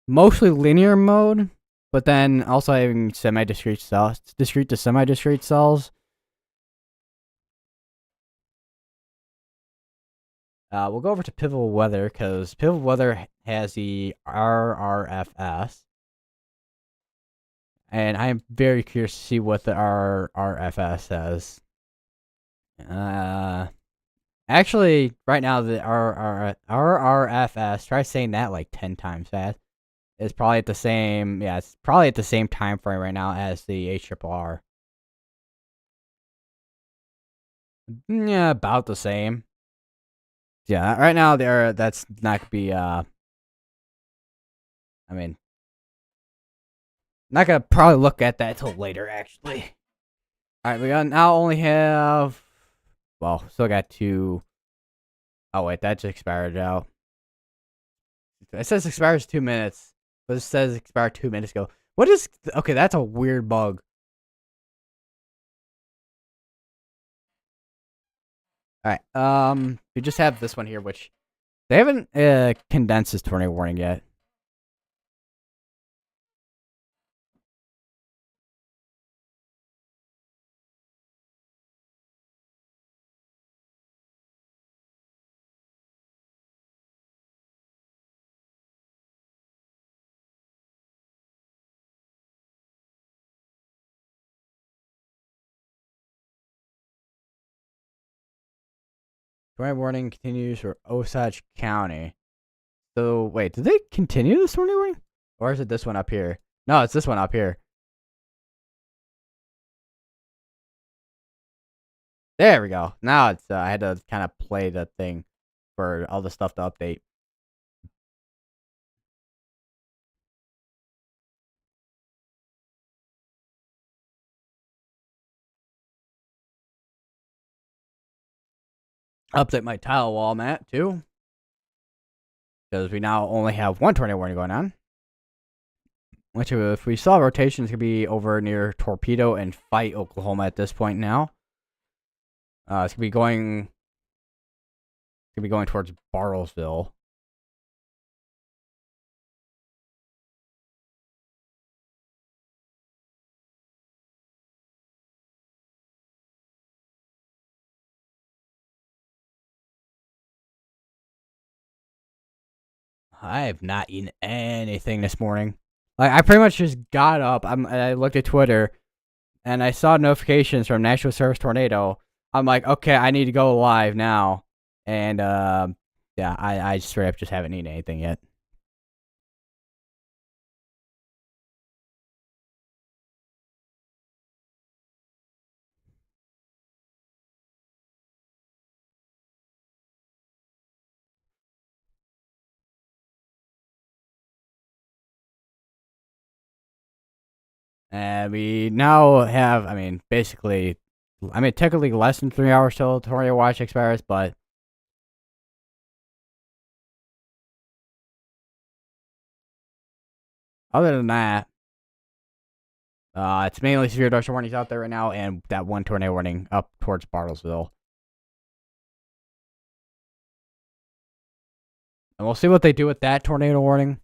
Speaker 1: mostly linear mode, but then also having semi-discrete cells, discrete to semi-discrete cells. We'll go over to Pivotal Weather, because Pivotal Weather has the RRFS. And I am very curious to see what the RRFS says. Actually, right now, the RRFS, try saying that like 10 times fast, is probably at the same, it's probably at the same time frame right now as the HRRR. Yeah, about the same. Yeah, right now that's not gonna be not gonna probably look at that till later actually. Alright, we now only have, well, still got two. Oh wait, that just expired out. It says expires 2 minutes, but it says expired 2 minutes ago. What is, okay, that's a weird bug. Alright, we just have this one here, which they haven't condensed this tornado warning yet. Tornado warning continues for Osage County. So wait, did they continue this tornado warning, or is it this one up here? No, it's this one up here. There we go. Now it's I had to kind of play the thing for all the stuff to update. Update my tile wall mat too, because we now only have one tornado warning going on. Which, if we saw rotations, could be over near Torpedo and Fight, Oklahoma at this point now. It's gonna be going. It's gonna be going towards Bartlesville. I have not eaten anything this morning. Like I pretty much just got up. I looked at Twitter, and I saw notifications from National Service Tornado. I'm like, okay, I need to go live now. And yeah, I straight up just haven't eaten anything yet. And we now have, basically, technically less than 3 hours till Tornado Watch expires, but other than that, it's mainly severe dust warnings out there right now, and that one tornado warning up towards Bartlesville. And we'll see what they do with that tornado warning.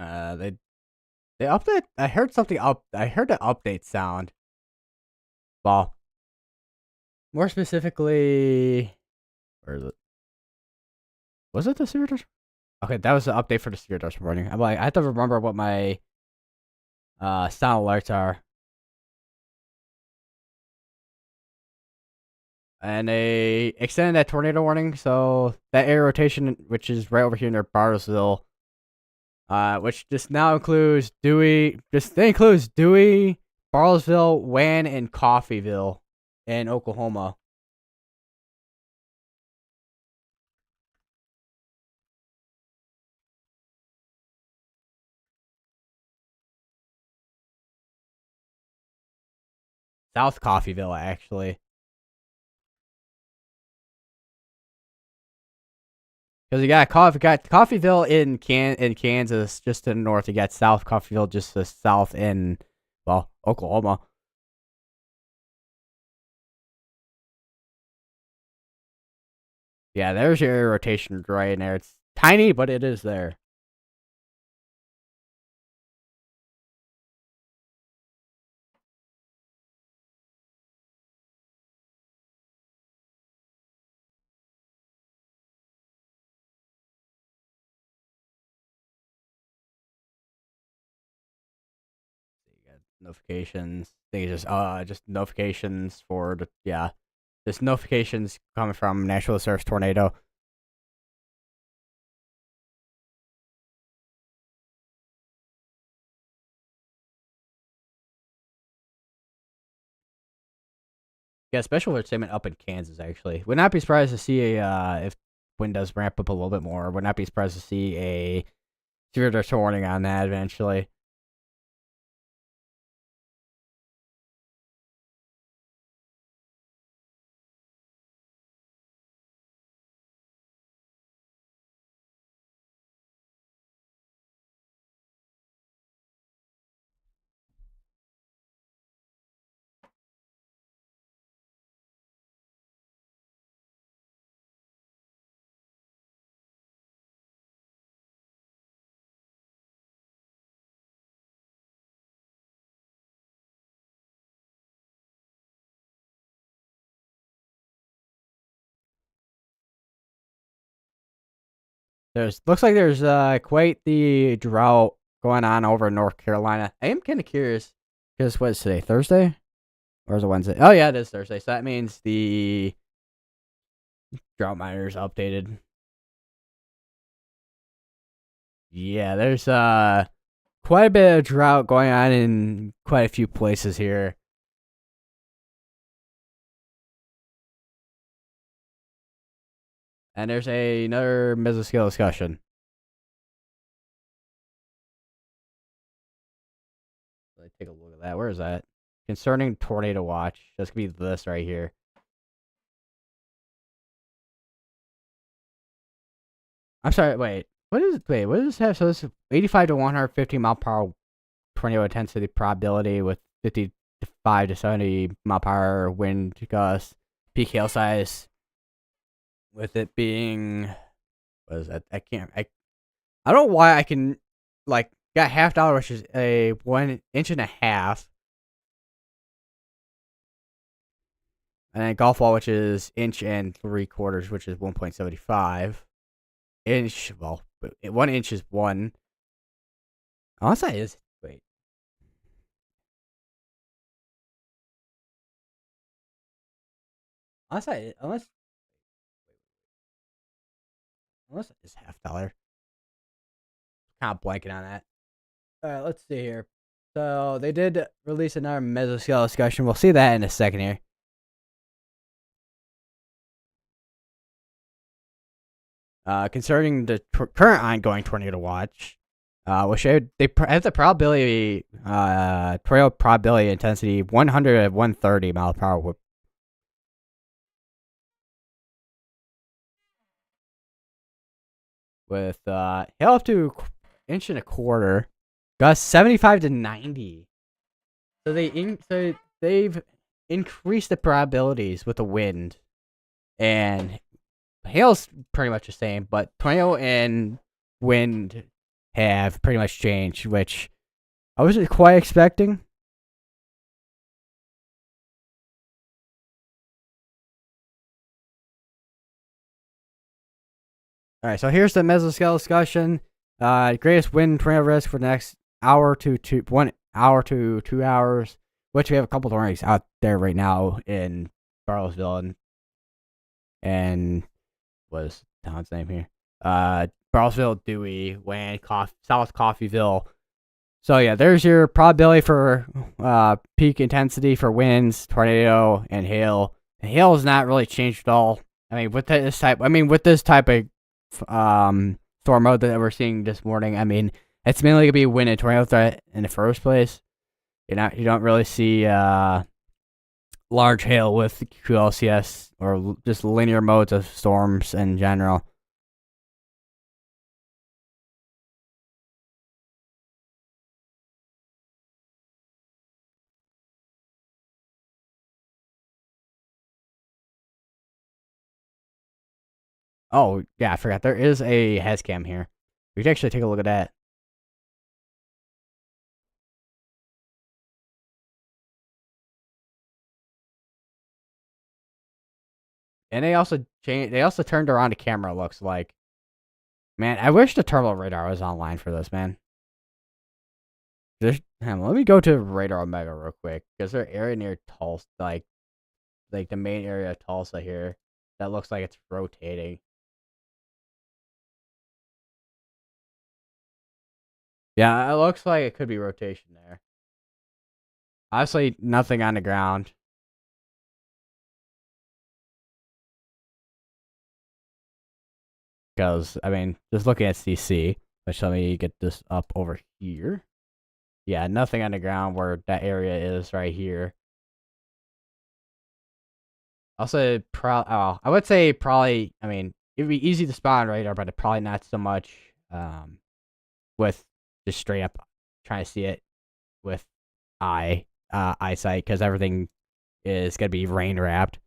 Speaker 1: They update. I heard something up. I heard the update sound. Well, more specifically, where is it? Was it the severe dust? Okay, that was the update for the severe dust warning. I'm like, I have to remember what my sound alerts are. And they extended that tornado warning, so that area rotation, which is right over here near Bartlesville, which just now includes Dewey, Bartlesville, Wan, and Coffeyville in Oklahoma. South Coffeyville, actually. Because you got Coffeyville in Kansas, just to the north. You got South Coffeyville, just to the south in, well, Oklahoma. Yeah, there's your area rotation right in there. It's tiny, but it is there. You got notifications. I think it's just notifications for the just notifications coming from National Service Tornado. Yeah, special entertainment up in Kansas. Actually, would not be surprised to see a if wind does ramp up a little bit more. Would not be surprised to see a severe tornado warning on that eventually. There's looks like there's quite the drought going on over in North Carolina. I am kind of curious because what's today? Thursday or is it Wednesday? Oh yeah, it is Thursday. So that means the drought monitor's updated. Yeah, there's quite a bit of drought going on in quite a few places here. And there's another mesoscale discussion. Let's take a look at that. Where is that? Concerning tornado watch. That's gonna be this right here. I'm sorry. Wait. What is? Wait. What does this have? So this is 85 to 150 mile per hour tornado intensity probability with 55 to 70 mile per hour wind gusts. Peak hail size. With it being, what is that? I can't. I don't know why I can like got $half, which is a 1.5 inches. And then golf ball, which is 1.75 inches, which is 1.75 inch. Well, 1 inch is one. Unless that is wait. Unless it is $half. Kind of blanking on that. All right, let's see here. So they did release another mesoscale discussion. We'll see that in a second here. Concerning the current ongoing tornado watch, which they have the probability, tornado probability intensity 100 at 130 mile per hour. With hail up to 1.25 inches, gusts 75 to 90. So they've increased the probabilities with the wind, and hail's pretty much the same, but tornado and wind have pretty much changed, which I wasn't quite expecting. All right, so here's the mesoscale discussion. Greatest wind tornado risk for the next hour to 1 hour to 2 hours, which we have a couple tornadoes out there right now in Bartlesville and what is the town's name here? Bartlesville, Dewey, Wayne, South Coffeyville. So yeah, there's your probability for peak intensity for winds, tornado, and hail. The hail has not really changed at all. I mean, with this type of storm mode that we're seeing this morning, I mean, it's mainly gonna be a wind and tornado threat in the first place. You don't really see large hail with QLCS or just linear modes of storms in general. Oh yeah, I forgot there is a Hescam here. We can actually take a look at that. And they also changed. They also turned around the camera. Looks like, man. I wish the turbo radar was online for this, man. Let me go to Radar Omega real quick because their area near Tulsa, like the main area of Tulsa here, that looks like it's rotating. Yeah, it looks like it could be rotation there. Obviously, nothing on the ground. because I mean, just looking at CC, which let me get this up over here. Yeah, nothing on the ground where that area is right here. I'll say I would say probably. I mean, it'd be easy to spot on radar, but probably not so much. With just straight up trying to see it with eyesight, because everything is gonna be rain wrapped.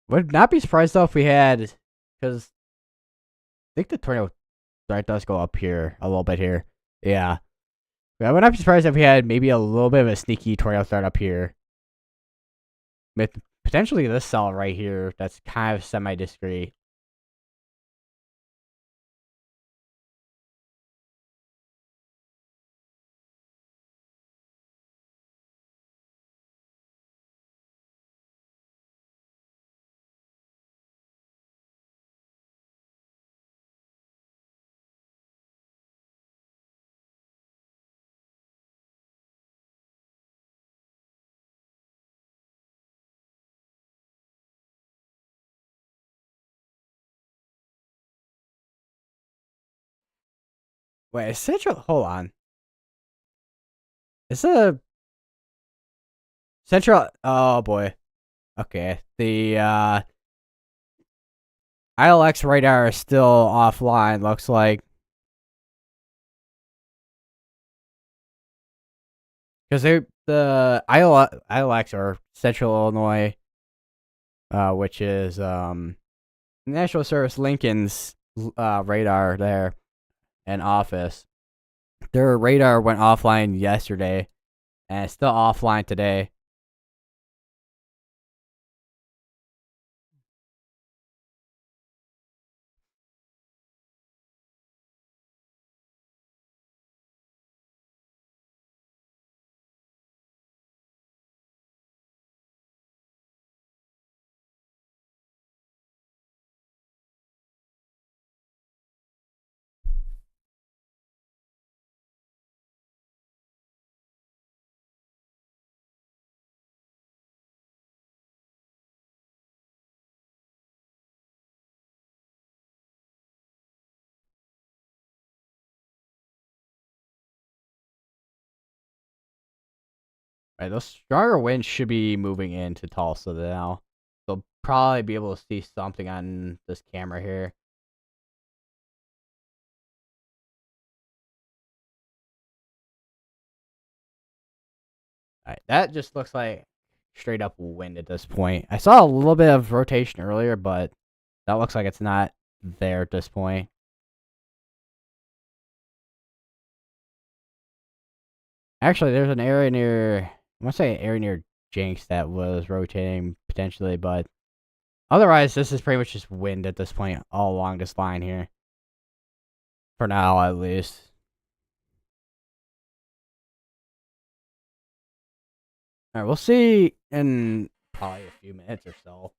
Speaker 1: Would not be surprised though if we had, because I think the tornado threat does go up here a little bit here. Yeah. I would not be surprised if we had maybe a little bit of a sneaky tornado threat up here. With potentially this cell right here that's kind of semi-discreet. Wait, is Central... Hold on. Is a... Central... Oh, boy. Okay. The, ILX radar is still offline, looks like. Because the ILX, or Central Illinois, which is, National Service Lincoln's, radar there in office. Their radar went offline yesterday, and it's still offline today. Right, those stronger winds should be moving into Tulsa now. They'll probably be able to see something on this camera here. Alright, that just looks like straight up wind at this point. I saw a little bit of rotation earlier, but that looks like it's not there at this point. Actually, there's an area near... I want to say an area near Jenks that was rotating potentially, but otherwise, this is pretty much just wind at this point all along this line here. For now, at least. Alright, we'll see in probably a few minutes or so.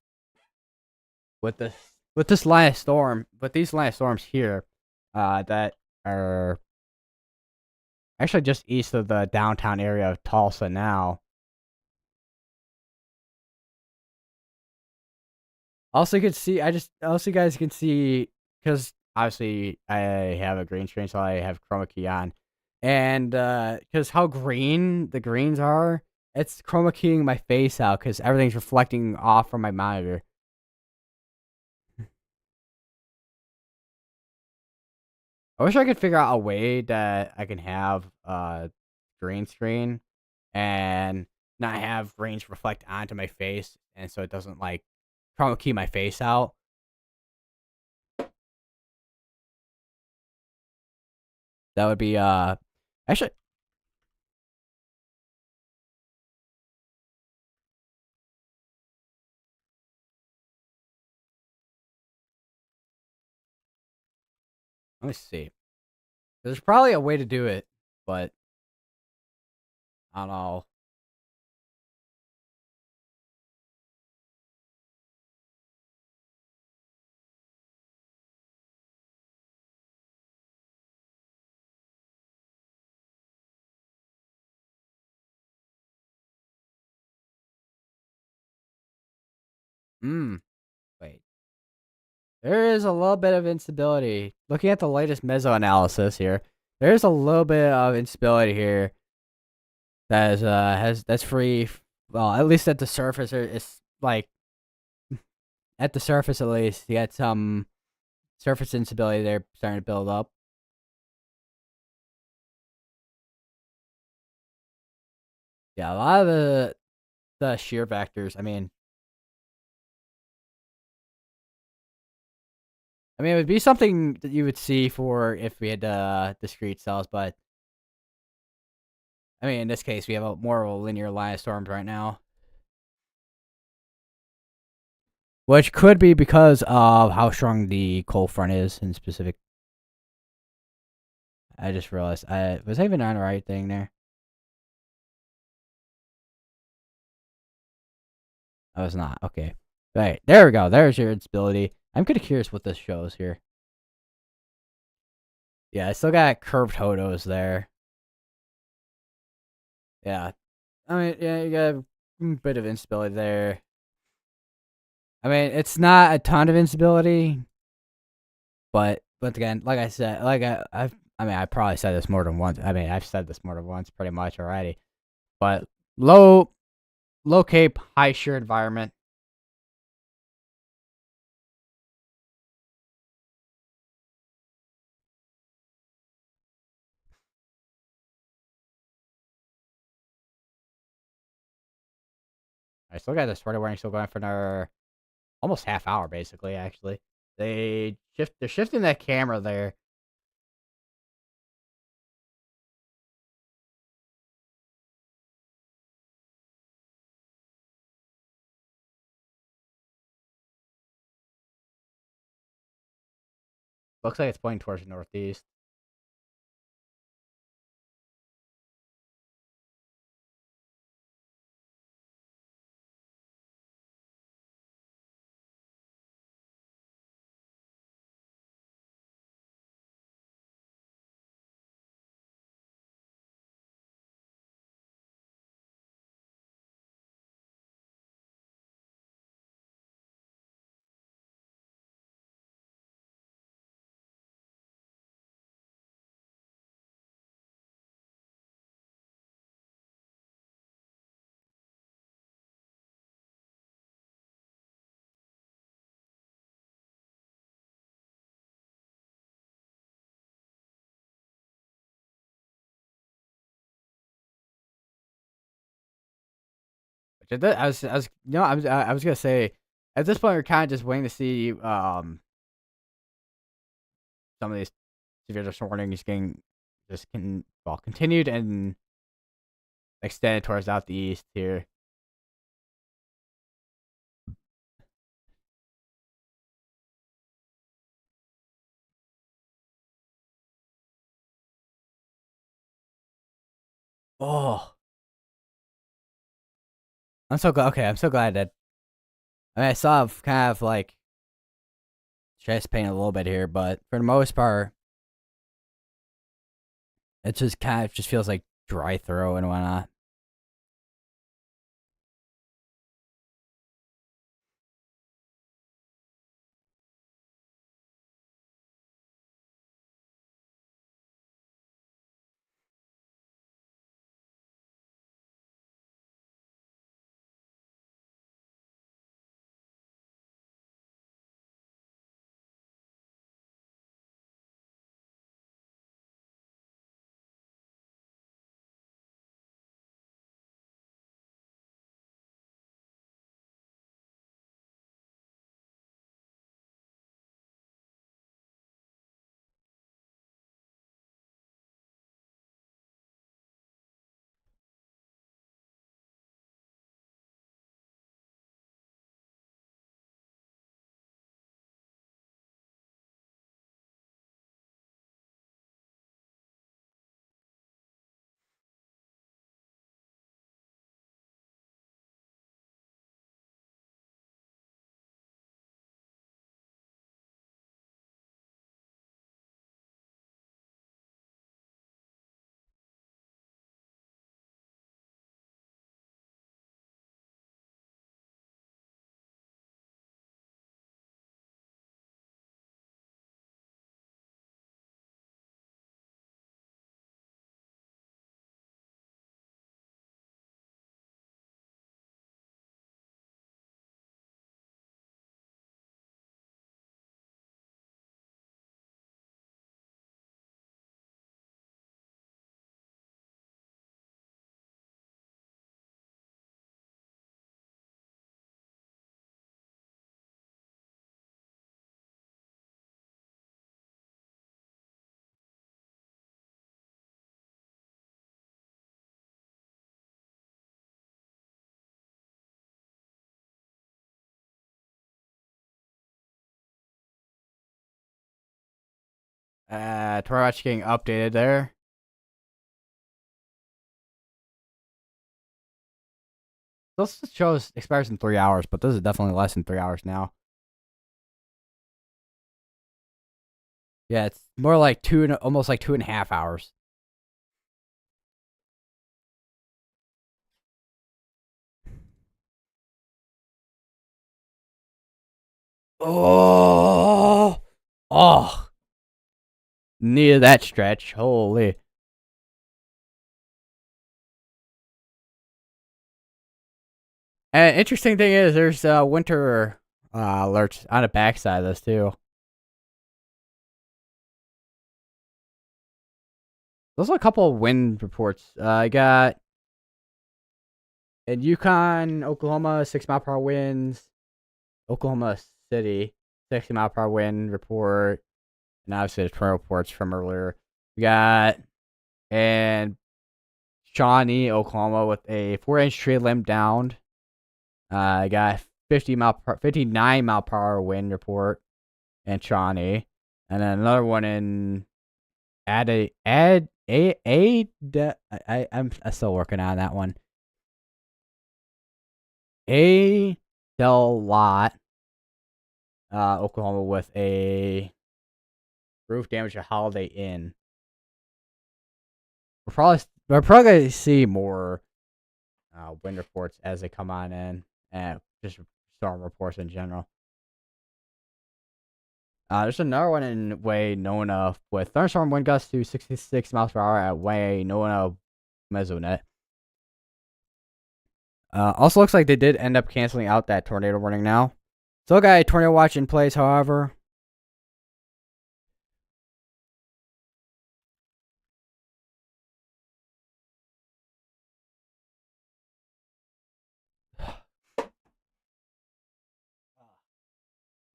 Speaker 1: With this last storm, with these last storms here, that are actually just east of the downtown area of Tulsa now. Also, you can see, also you guys can see, because obviously I have a green screen, so I have chroma key on. And, because how green the greens are, it's chroma keying my face out, because everything's reflecting off from my monitor. I wish I could figure out a way that I can have green screen and not have rains reflect onto my face, and so it doesn't like chroma key my face out. That would be actually, let me see. There's probably a way to do it, but I don't know. Hmm. Wait. There is a little bit of instability. Looking at the latest meso analysis here, there's a little bit of instability here that is has that's free. Well, at least at the surface, it's like at the surface at least, you got some surface instability there starting to build up. Yeah, a lot of the shear vectors. I mean, it would be something that you would see for if we had discrete cells, but I mean, in this case, we have a more of a linear line of storms right now, which could be because of how strong the cold front is in specific. I just realized I was even on the right thing there. I was not. Okay. Right. There we go. There's your instability. I'm kind of curious what this shows here. Yeah, I still got curved hodos there. Yeah. I mean, yeah, you got a bit of instability there. I mean, it's not a ton of instability, but again, like I said, I probably said this more than once. I mean, I've said this more than once, pretty much already. But low, low cape, high shear environment. I still got this Twitter warning still going for another almost half hour, basically. Actually, they're shifting that camera there. Looks like it's pointing towards the northeast. I was gonna say, at this point, we're kind of just waiting to see some of these severe dust warnings getting continued and extended towards out the east here. Oh, I'm so glad. Okay, I'm so glad that I saw kind of like chest pain a little bit here, but for the most part, it just kind of just feels like dry throat and whatnot. Tornado watch getting updated there. This show expires in 3 hours, but this is definitely less than 3 hours now. Yeah, it's more like almost like 2.5 hours. Oh, oh, needed that stretch. Holy. And interesting thing is, there's winter alerts on the backside of this too. There's a couple of wind reports. I got in Yukon, Oklahoma, 6 mile per hour winds. Oklahoma City, 60 mile per hour wind report. And obviously the tornado reports from earlier. We got in Shawnee, Oklahoma, with a 4-inch tree limb downed. I got 59 mile per hour wind report in Shawnee, and then another one in I'm still working on that one. A Del Lot, Oklahoma, with a roof damage at Holiday Inn. We're probably gonna see more wind reports as they come on in, and just storm reports in general. There's another one in Wainona with thunderstorm wind gusts to 66 miles per hour at Wainona Mesonet. Also looks like they did end up canceling out that tornado warning now. Still got a tornado watch in place, however.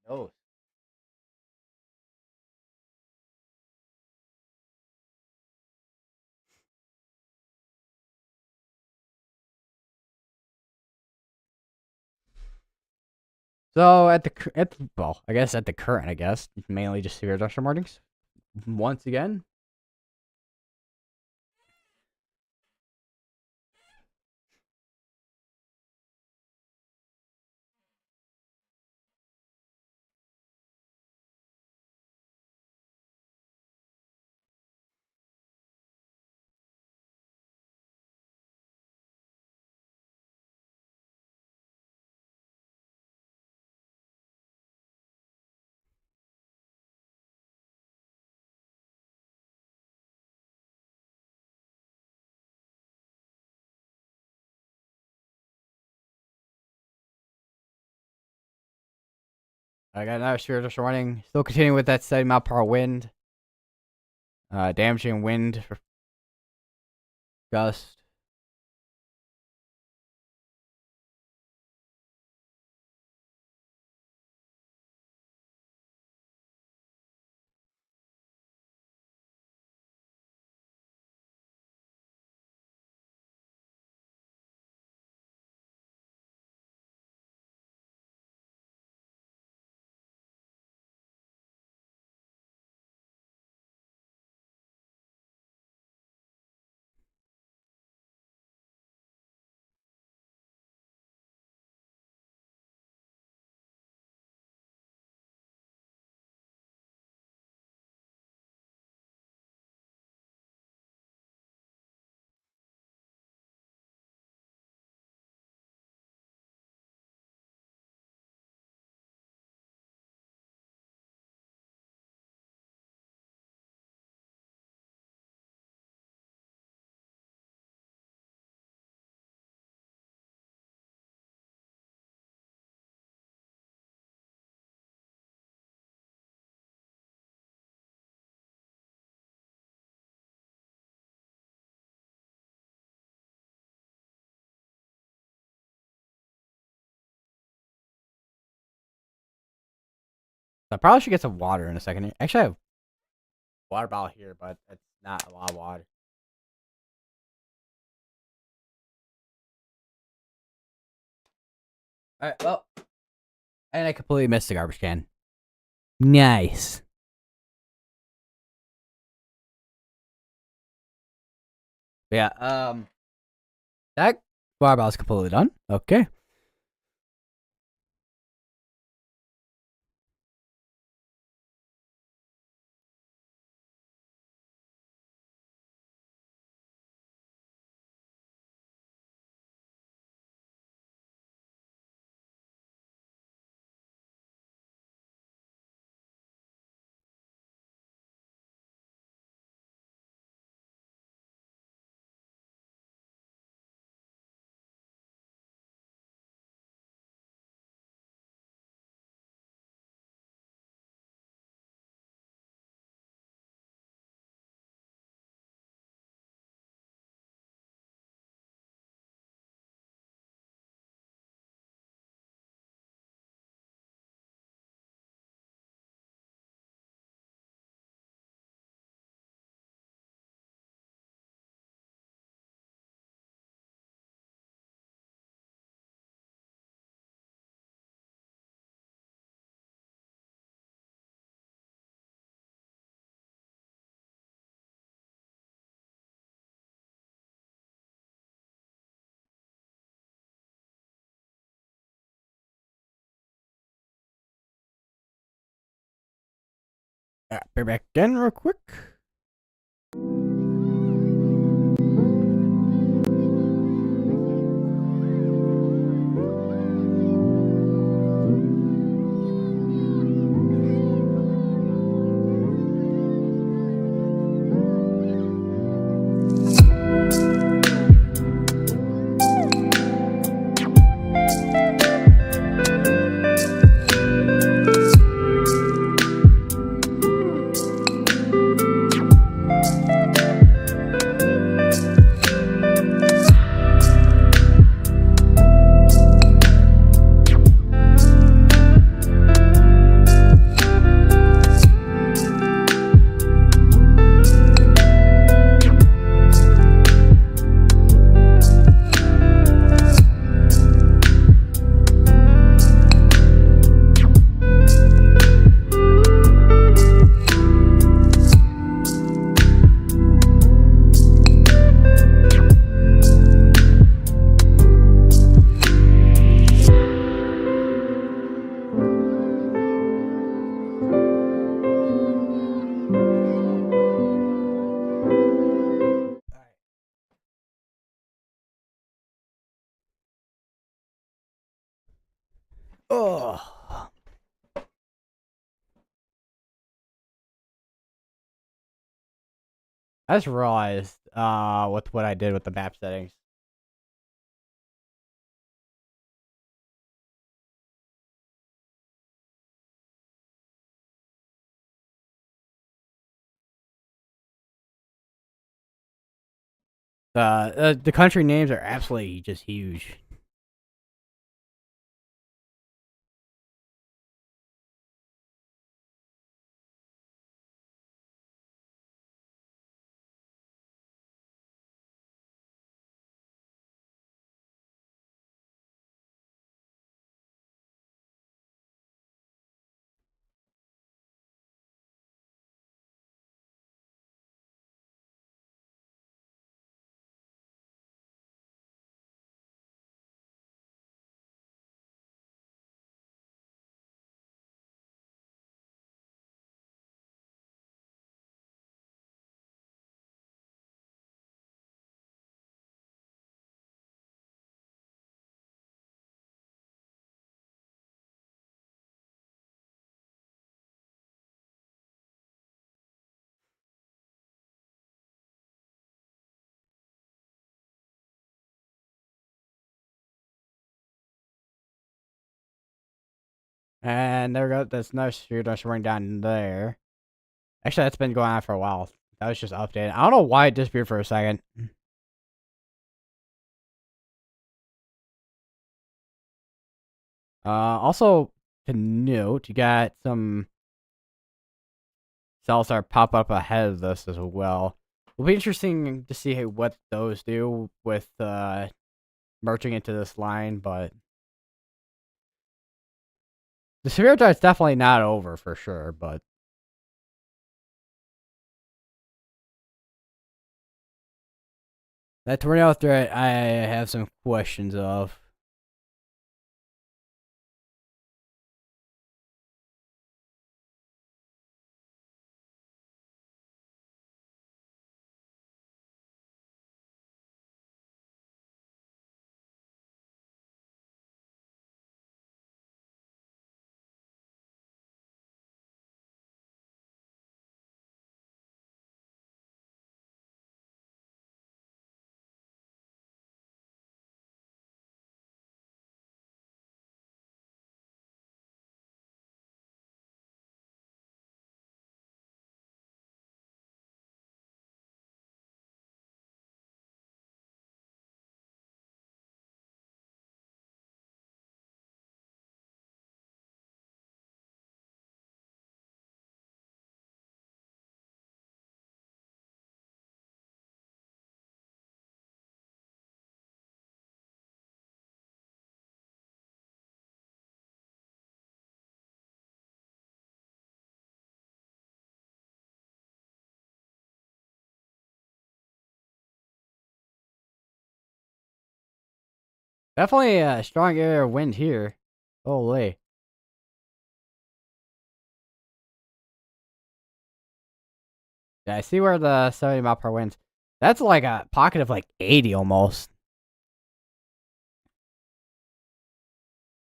Speaker 1: No. So at the current, mainly just severe thunderstorm warnings. Once again, I got another severe thunderstorm warning. Still continuing with that 70 mile per hour wind. Damaging wind gust. I probably should get some water in a second. Actually, I have a water bottle here, but it's not a lot of water. Alright, well. And I completely missed the garbage can. Nice. But yeah, that barbell is completely done. Okay. Alright, be back again real quick. Oh, I just realized with what I did with the map settings. The country names are absolutely just huge. And there we go. That's no shoot. That's running down there. Actually, that's been going on for a while. That was just updated. I don't know why it disappeared for a second. Also to note, you got some cells that pop up ahead of this as well. It'll be interesting to see what those do with merging into this line, but the severe threat's definitely not over for sure, but That tornado threat, I have some questions of. Definitely a strong area of wind here. Holy. Yeah, I see where the 70 mile per wind. That's like a pocket of like 80 almost.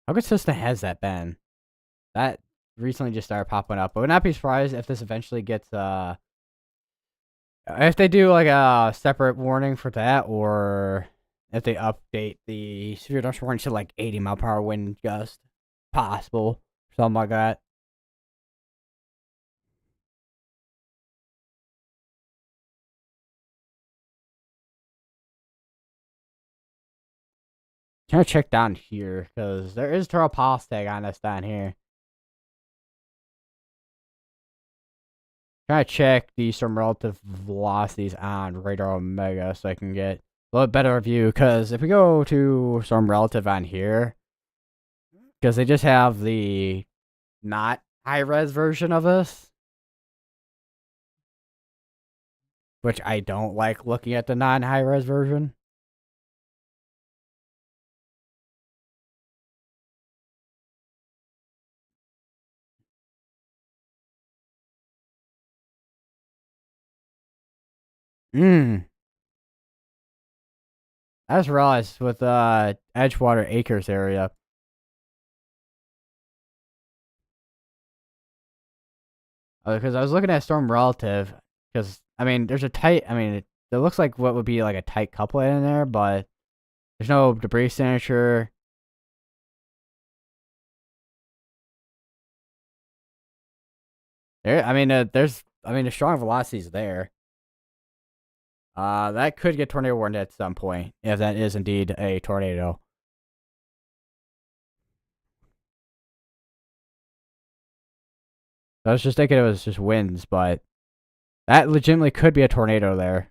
Speaker 1: How consistent has that been? That recently just started popping up. I would not be surprised if this eventually gets if they do like a separate warning for that, or if they update the severe dust warning to like 80 mile per hour wind gust. Possible. Something like that. Trying to check down here, because there is turtle pulse tag on us down here. Trying to check some relative velocities on Radar Omega so I can get a little better view. Because if we go to some relative on here, because they just have the not high res version of this, which I don't like looking at the non high res version. I just realized with Edgewater Acres area, because I was looking at Storm Relative, because I mean, there's a tight. I mean, it looks like what would be like a tight couplet in there, but there's no debris signature. There, I mean, the strong velocities there. That could get tornado warned at some point if that is indeed a tornado. I was just thinking it was just winds, but that legitimately could be a tornado there.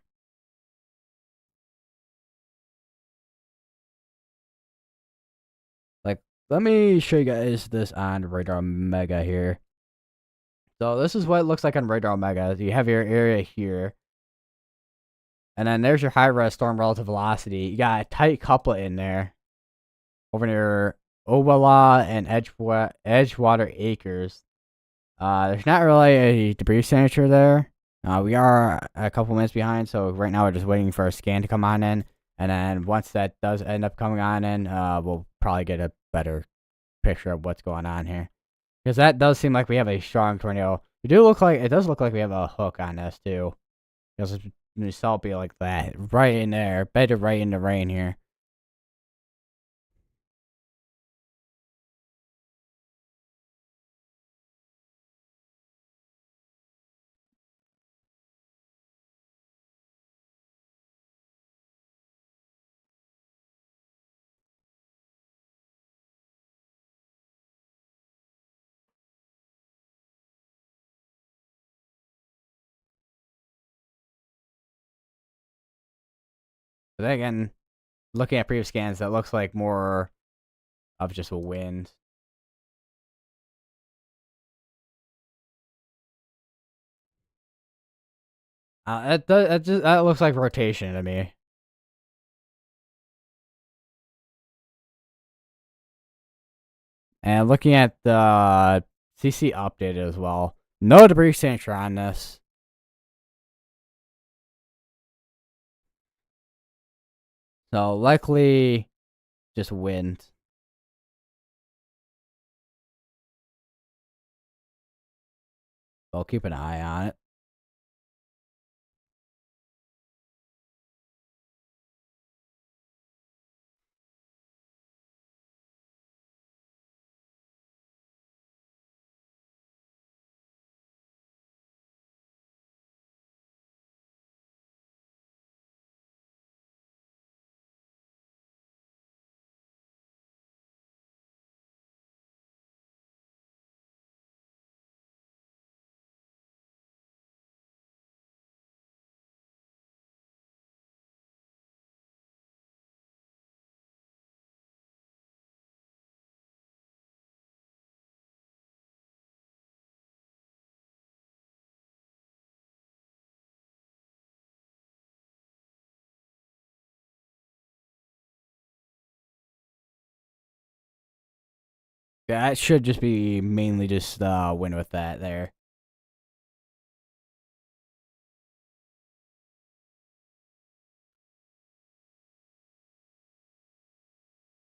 Speaker 1: Like, let me show you guys this on Radar Omega here. So this is what it looks like on Radar Omega. You have your area here, and then there's your high res storm relative velocity. You got a tight couplet in there over near Owala and Edgewater Acres. There's not really a debris signature there. We are a couple minutes behind, so right now we're just waiting for a scan to come on in, and then once that does end up coming on in, we'll probably get a better picture of what's going on here. Because that does seem like we have a strong tornado. It does look like we have a hook on this too. Because it's salty like that, right in there, bedded right in the rain here. But then again, looking at previous scans, that looks like more of just a wind. That looks like rotation to me. And looking at the CC updated as well. No debris signature on this. So likely just wind. I'll keep an eye on it. Yeah, it should just be mainly just wind with that there.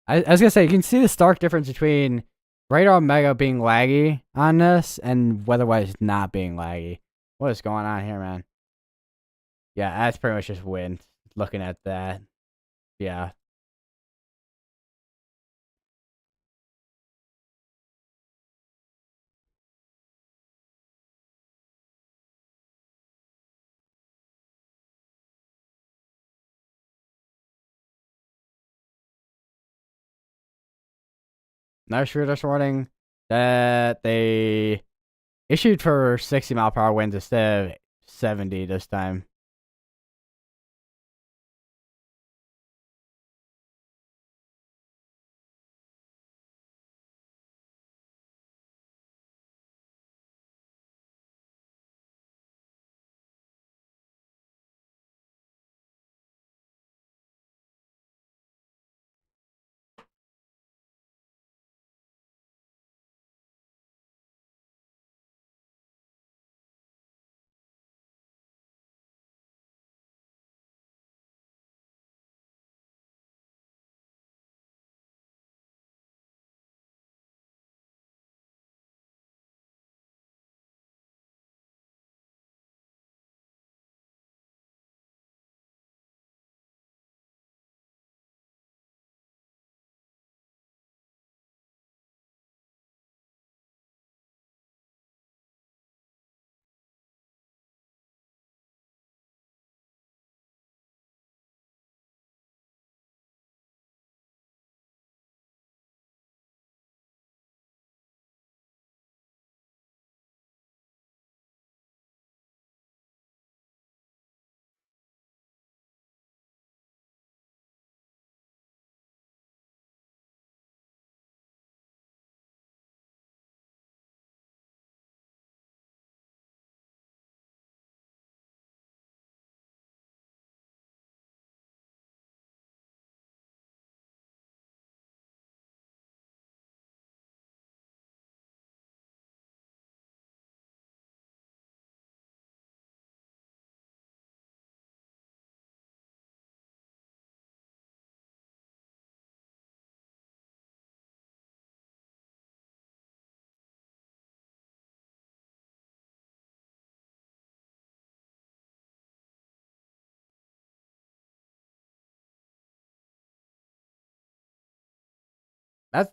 Speaker 1: I was gonna say you can see the stark difference between Radar Omega being laggy on this and weatherwise not being laggy. What is going on here, man? Yeah, that's pretty much just wind. Looking at that, yeah. Nice reader this warning that they issued for 60-mile-per-hour winds instead of 70 this time.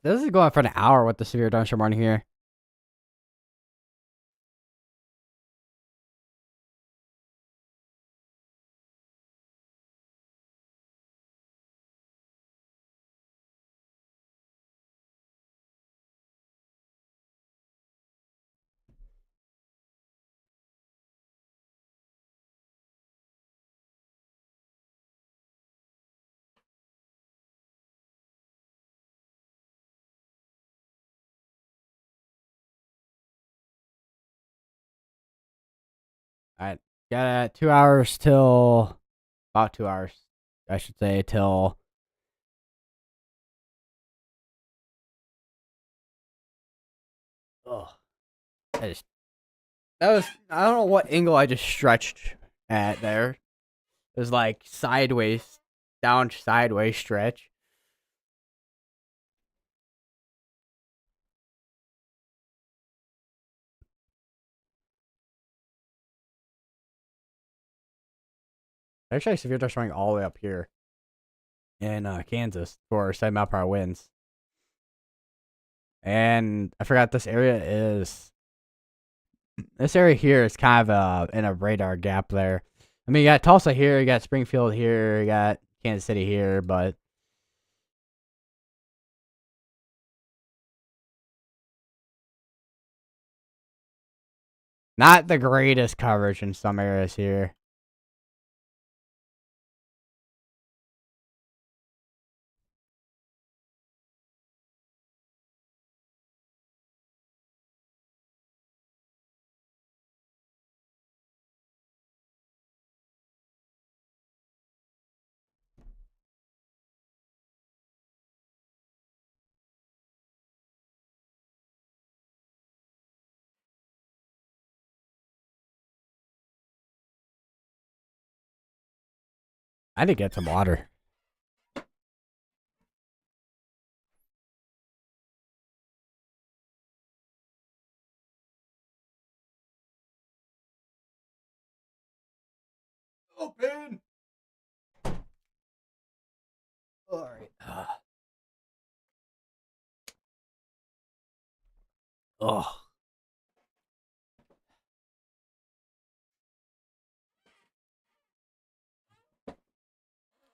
Speaker 1: This is going for an hour with the severe thunderstorm here. All right, got 2 hours till about 2 hours, I should say, till Oh, I just that was I don't know what angle I just stretched at there. It was like sideways, down sideways stretch. Actually, severe thunderstorming all the way up here in Kansas for 7 mile per hour winds. And I forgot this area is. This area here is kind of in a radar gap there. I mean, you got Tulsa here, you got Springfield here, you got Kansas City here, but not the greatest coverage in some areas here. I need to get some water. Open. All right. Oh.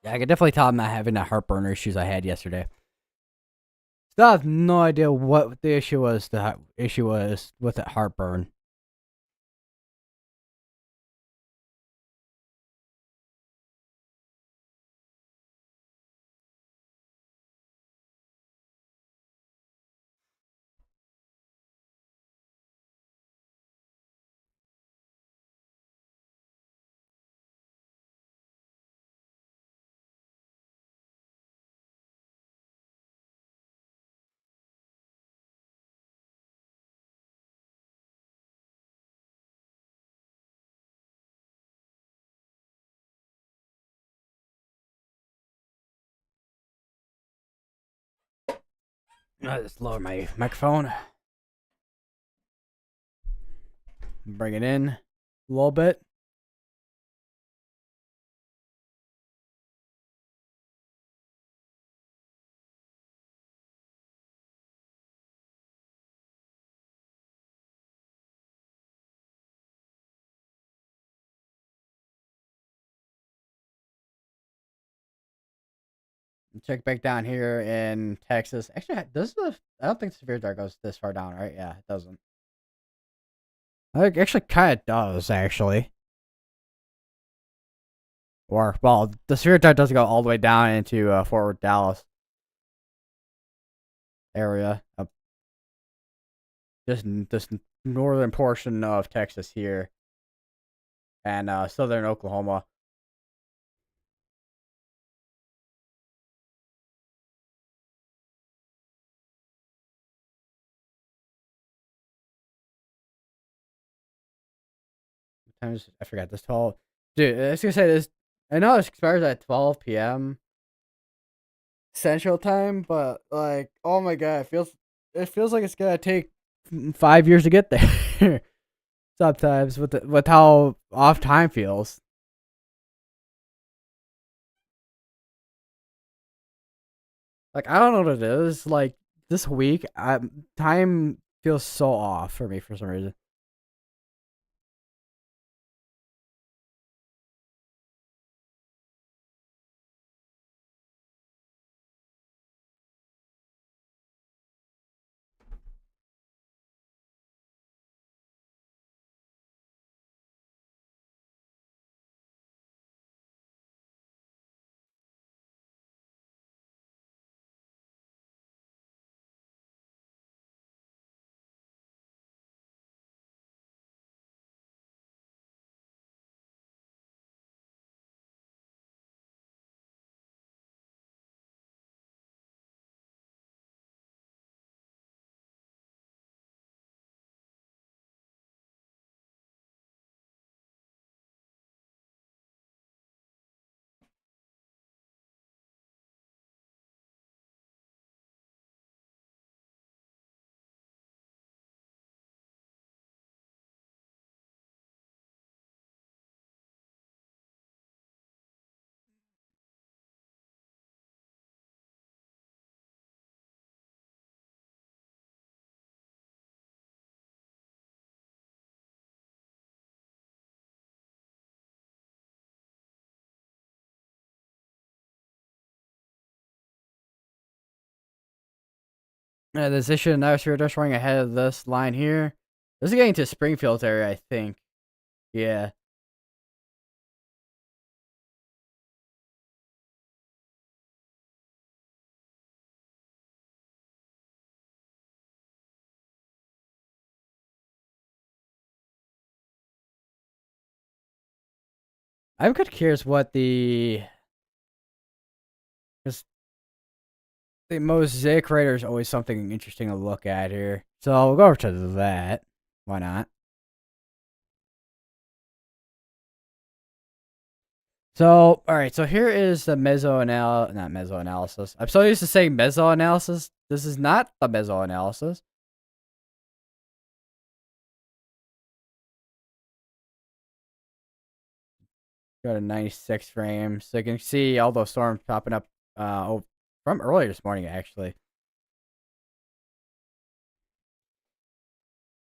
Speaker 1: Yeah, I can definitely tell I'm not having the heartburn issues I had yesterday. Still have no idea what the issue was. The issue was with that heartburn. I just lower my microphone. Bring it in a little bit. Check back down here in Texas. Actually, does the I don't think severe dart goes this far down, right? Yeah, it doesn't. I think it actually kind of does, actually. Or well, the severe dart doesn't go all the way down into Fort Worth, Dallas area. Just this northern portion of Texas here, and southern Oklahoma. Times I forgot this 12. Dude, I was gonna say this. I know it expires at 12 p.m. Central Time, but like, oh my god, it feels like it's gonna take 5 years to get there. Sometimes with how off time feels. Like I don't know what it is. Like this week, time feels so off for me for some reason. This issue of now we're just running ahead of this line here. This is getting to Springfield's area, I think. Yeah. I'm kind of curious what because the mosaic radar is always something interesting to look at here. So we'll go over to that. Why not? So, all right. So here is the not meso-analysis. I'm so used to saying meso-analysis. This is not the meso-analysis. Go to 96 frames. So you can see all those storms popping up from earlier this morning, actually.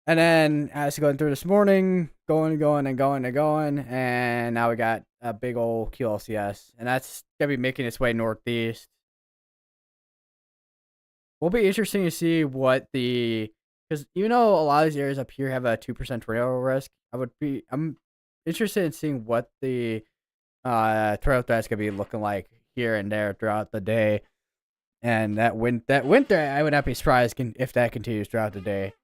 Speaker 1: And then as going through this morning, going, and now we got a big old QLCS, and that's gonna be making its way northeast. Will be interesting to see what because even though a lot of these areas up here have a 2% tornado risk, I'm interested in seeing what the tornado threat's gonna be looking like here and there throughout the day. And that winter, I would not be surprised if that continues throughout the day.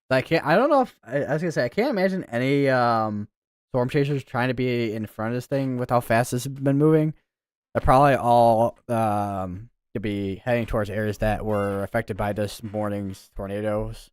Speaker 1: I don't know if I was gonna say I can't imagine any storm chasers trying to be in front of this thing with how fast this has been moving. They're probably all to be heading towards areas that were affected by this morning's tornadoes.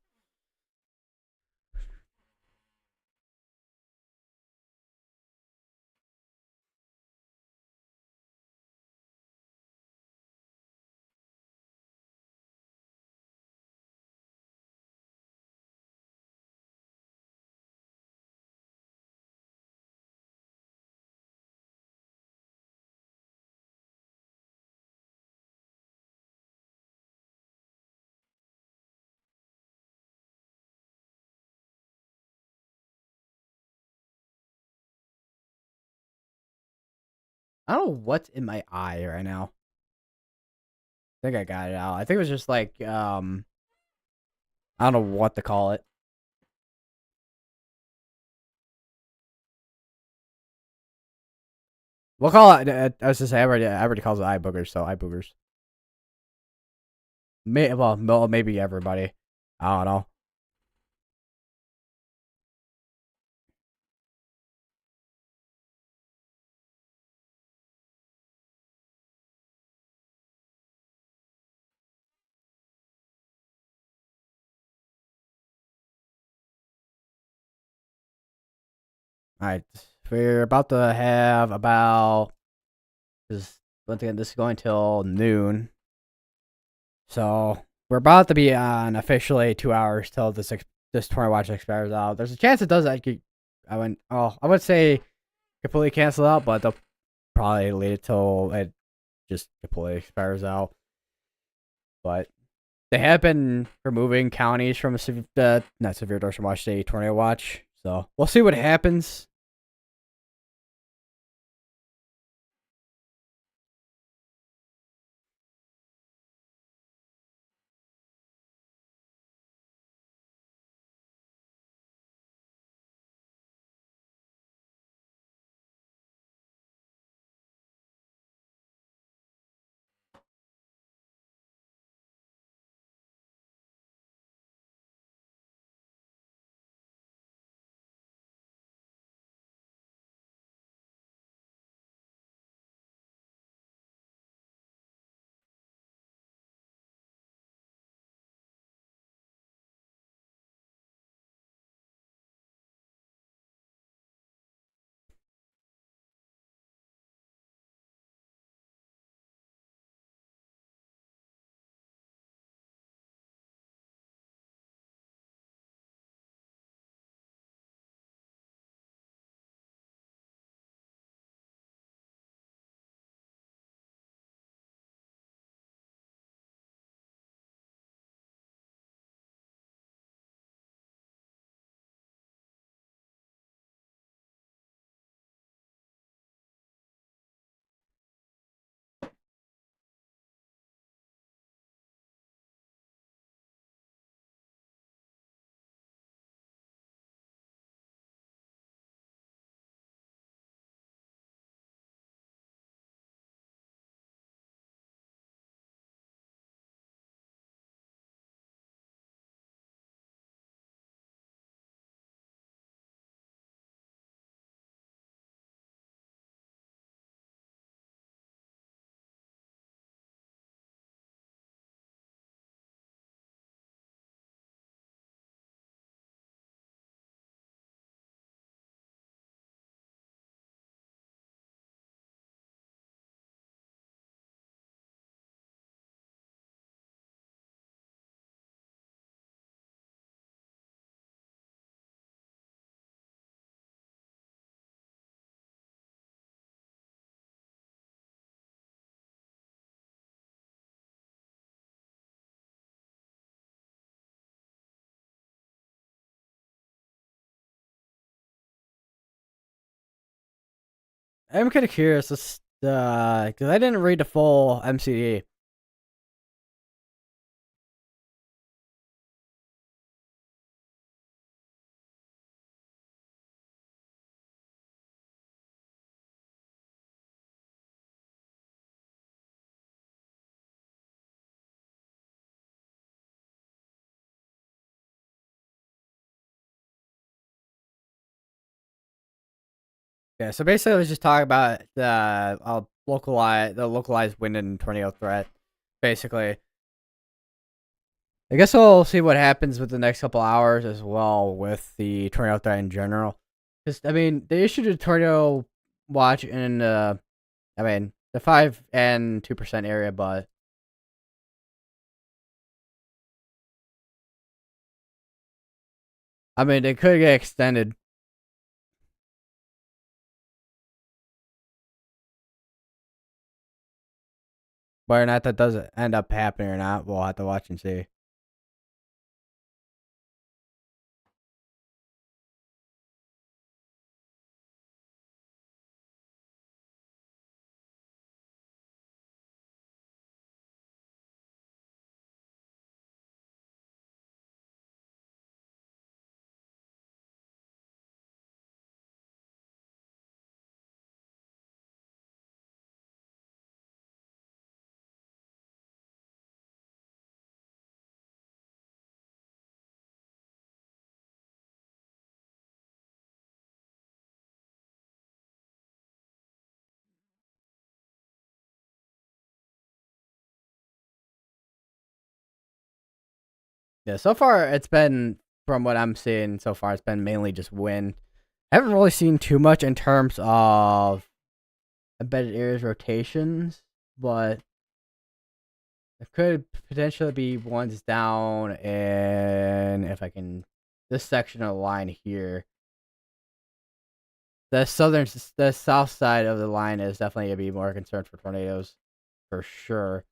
Speaker 1: I don't know what's in my eye right now. I think I got it out. I think it was just like I don't know what to call it. We'll call it. I was just say I already calls it eye boogers, so eye boogers. Maybe everybody. I don't know. All right, we're about to have about because once again this is going till noon, so we're about to be on officially 2 hours till this tornado watch expires out. There's a chance it does. I would say completely cancel out, but they'll probably leave it till it just completely expires out. But they have been removing counties from not severe tornado watch, the tornado watch. So we'll see what happens. I'm kind of curious, because I didn't read the full MCD. Yeah, so basically, let's just talk about the localized wind and tornado threat. Basically, I guess we'll see what happens with the next couple hours as well with the tornado threat in general. Just, I mean, they issued a tornado watch in I mean, the 5 and 2% area, but I mean, they could get extended. Whether or not that does end up happening or not, we'll have to watch and see. Yeah, so far it's been, from what I'm seeing so far, it's been mainly just wind. I haven't really seen too much in terms of embedded areas rotations, but there could potentially be ones down in, if I can, this section of the line here. The south side of the line is definitely gonna be more concerned for tornadoes, for sure.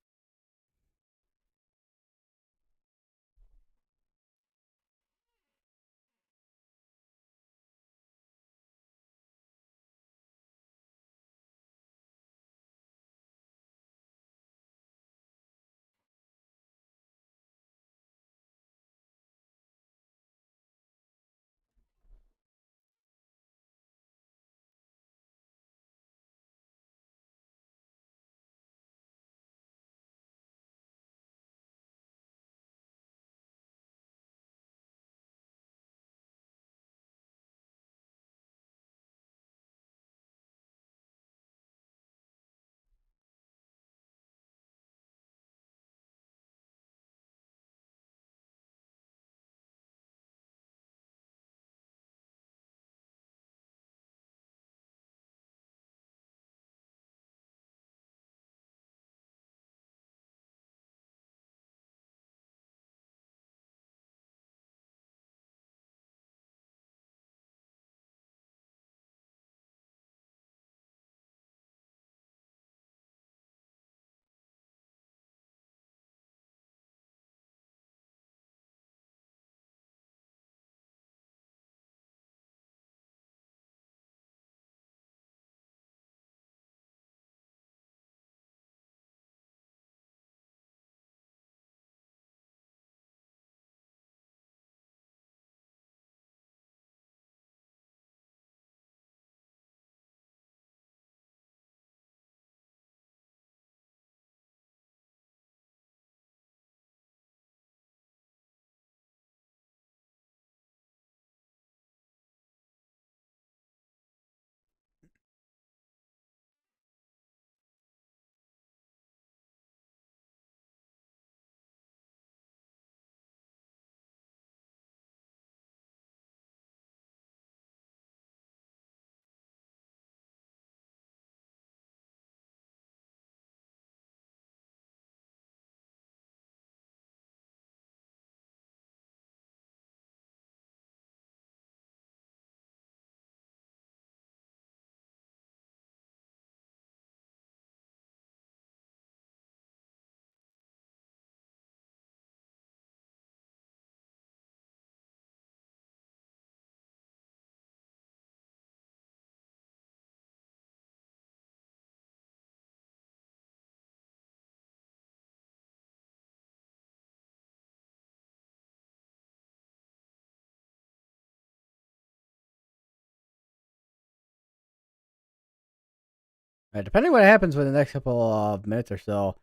Speaker 1: Depending what happens within the next couple of minutes or so.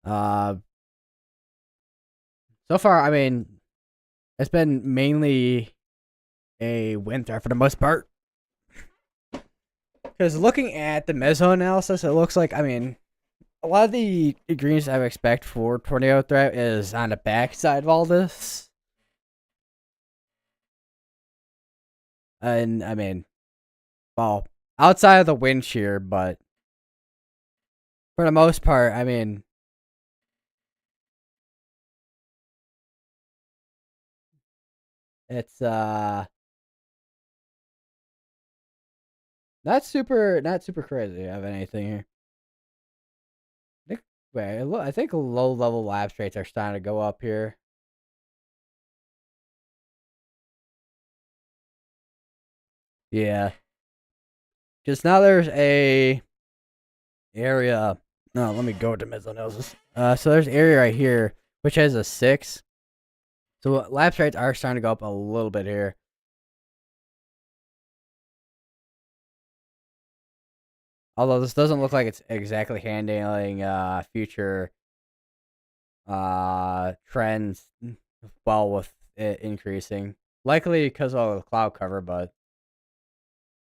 Speaker 1: Uh, so far, I mean, it's been mainly a winter for the most part. Because looking at the meso analysis, it looks like, I mean, a lot of the ingredients I would expect for tornado threat is on the back side of all this. And, I mean, well, outside of the wind shear, but for the most part, I mean, it's, not super crazy of anything here. I think, I think low level lapse rates are starting to go up here. Yeah. Just now there's a area. No, let me go to mesonosis. So there's an area right here which has a 6. So lapse rates are starting to go up a little bit here. Although this doesn't look like it's exactly handling future trends well with it increasing. Likely because of the cloud cover, but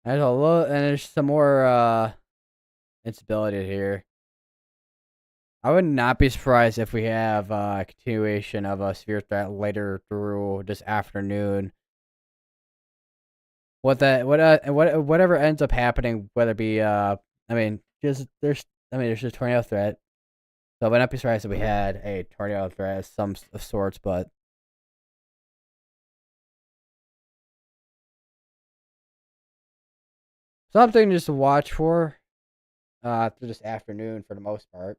Speaker 1: there's a little and there's some more instability here. I would not be surprised if we have a continuation of a severe threat later through this afternoon. Whatever ends up happening, whether it be I mean, there's a tornado threat. So I would not be surprised if we had a tornado threat of some of sorts, but something just to watch for through this afternoon for the most part.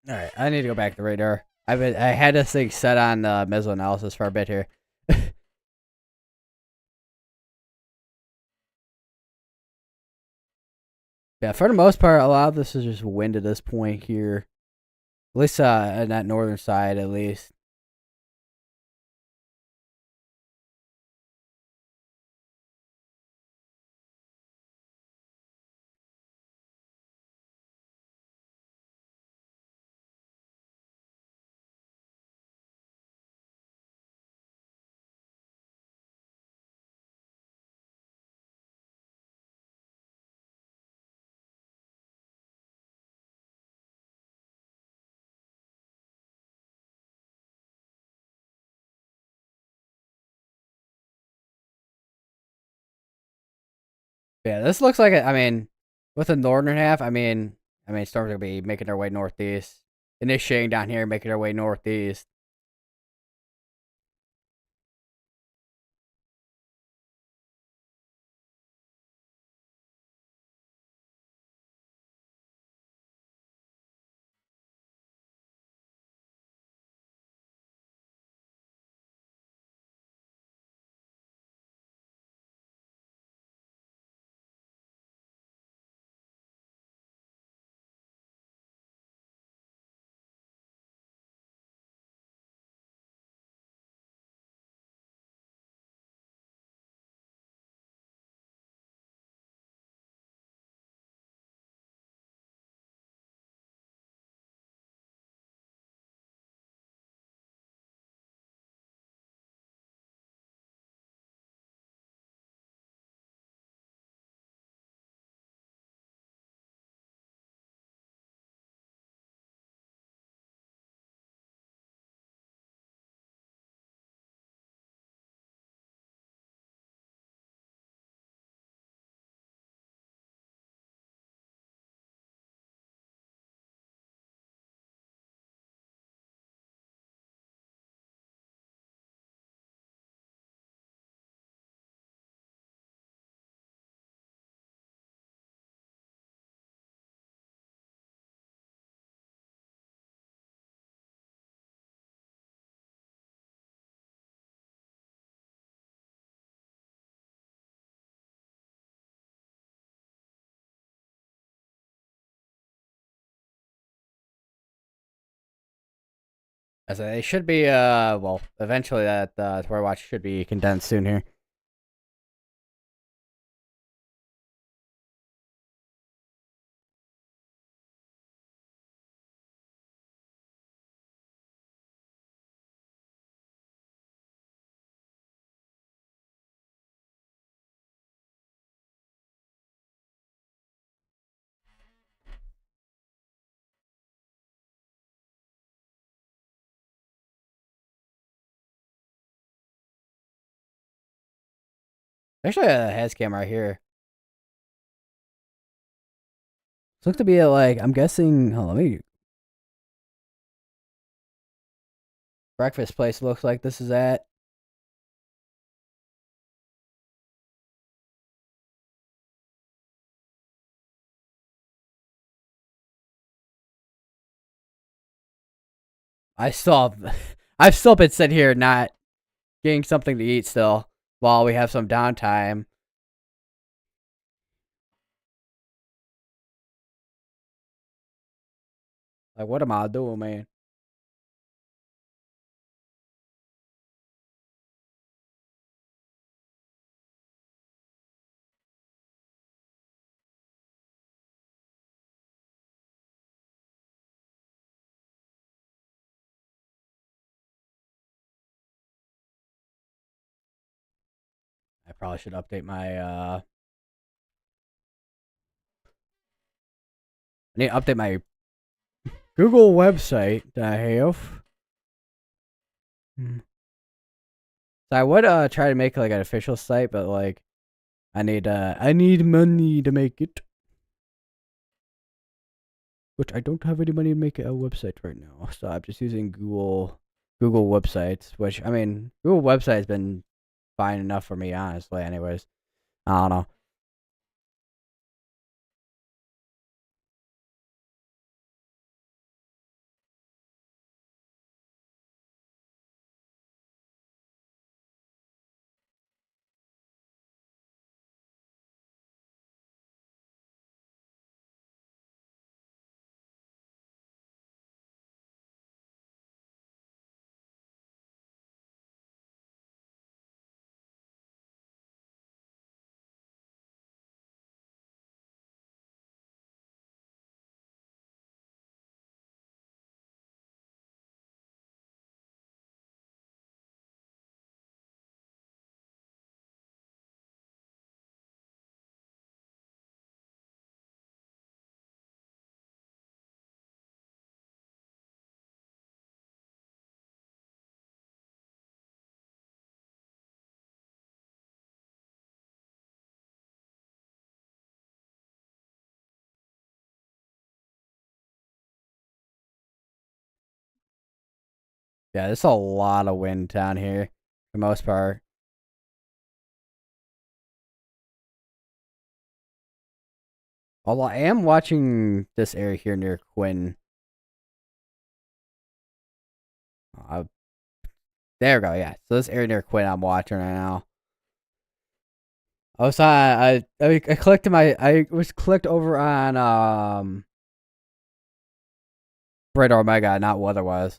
Speaker 1: All right, I need to go back to the radar. I had this thing set on meso analysis for a bit here. Yeah, for the most part, a lot of this is just wind at this point here. At least on that northern side, at least. Yeah, this looks like I mean, with the northern half, storms gonna be making their way northeast, initiating down here, making their way northeast. As they should be, well, eventually that Toy Watch should be condensed soon here. Actually, a has cam right here. This looks to be like, I'm guessing. Hold on, let me. Breakfast place looks like this is at. I still I've still been sitting here not getting something to eat still while we have some downtime. Like, what am I doing, man? I probably should update my I need to update my Google website that I have. So I would try to make like an official site, but like I need money to make it. Which I don't have any money to make a website right now. So I'm just using Google websites, which I mean Google website has been fine enough for me, honestly, anyways. I don't know. Yeah, there's a lot of wind down here for the most part. Although I am watching this area here near Quinn. Uh, there we go. Yeah, so this area near Quinn I'm watching right now. I clicked I was clicked over on Brit Omega, not what was.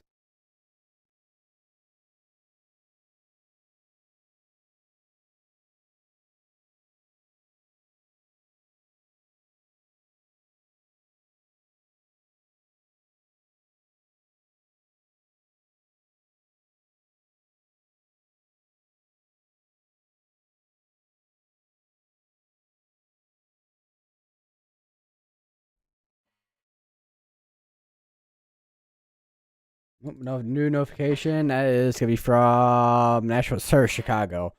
Speaker 1: No new notification. That is gonna be from National Surf Chicago.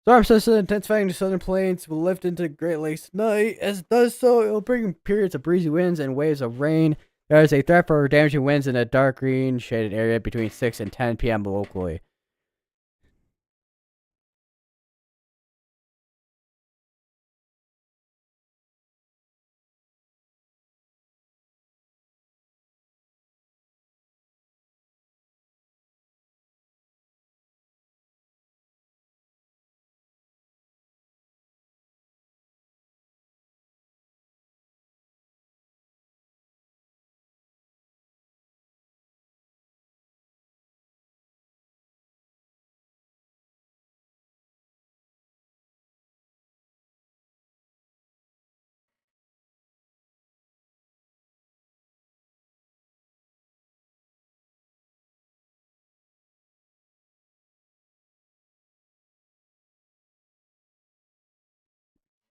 Speaker 1: Storm system intensifying the southern plains will lift into the Great Lakes tonight. As it does so, it will bring periods of breezy winds and waves of rain. There is a threat for damaging winds in a dark green shaded area between 6 and 10 p.m. locally.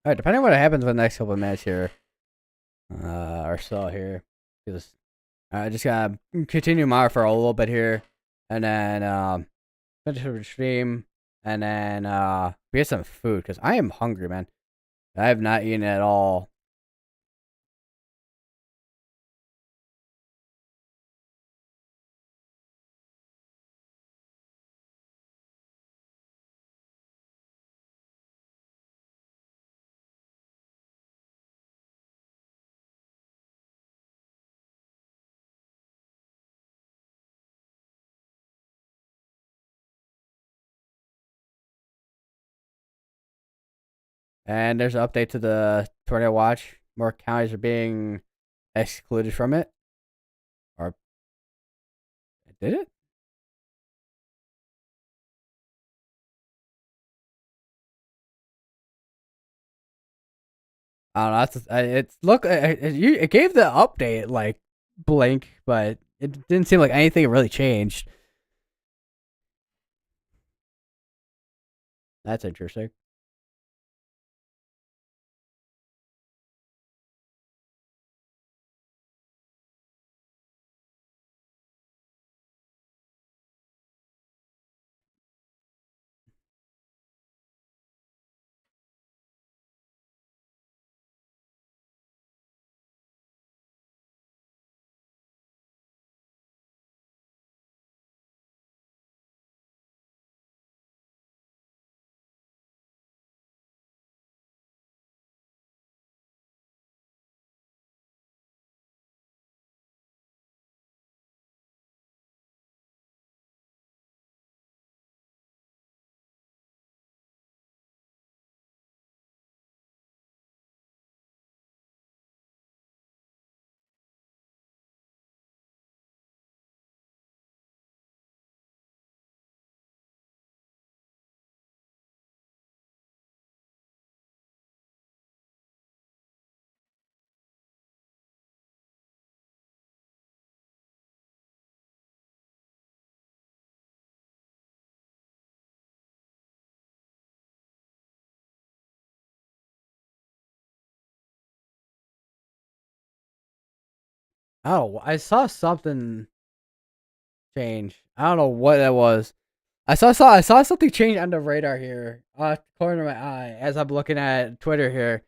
Speaker 1: All right, depending on what happens in the next couple of minutes here, or so here, because I just gotta continue my for a little bit here, and then finish the stream, and then get some food because I am hungry, man. I have not eaten at all. And there's an update to the tornado watch. More counties are being excluded from it. Or did it? I don't know. It's look. It gave the update like blank, but it didn't seem like anything really changed. That's interesting. Oh, I saw something change. I don't know what that was. I saw something change on the radar here, corner of my eye, as I'm looking at Twitter here.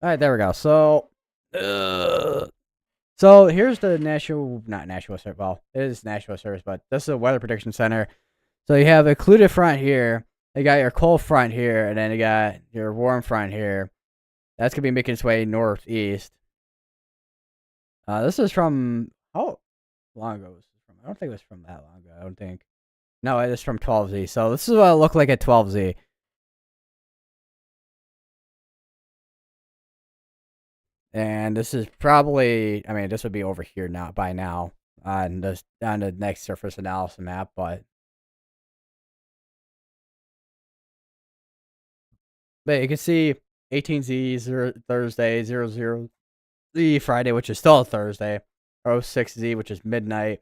Speaker 1: All right, there we go. So here's the not national service. Well, it is national service, but this is a weather prediction center. So you have a occluded front here. You got your cold front here, and then you got your warm front here. That's gonna be making its way northeast. This is from how long ago was this from? I don't think it was from that long ago. I don't think. No, it is from 12Z. So this is what it looked like at 12Z. And this is probably, I mean, this would be over here now by now on the next surface analysis map, but you can see 18Z 0, Thursday 00Z Friday, which is still a Thursday, 06Z, which is midnight.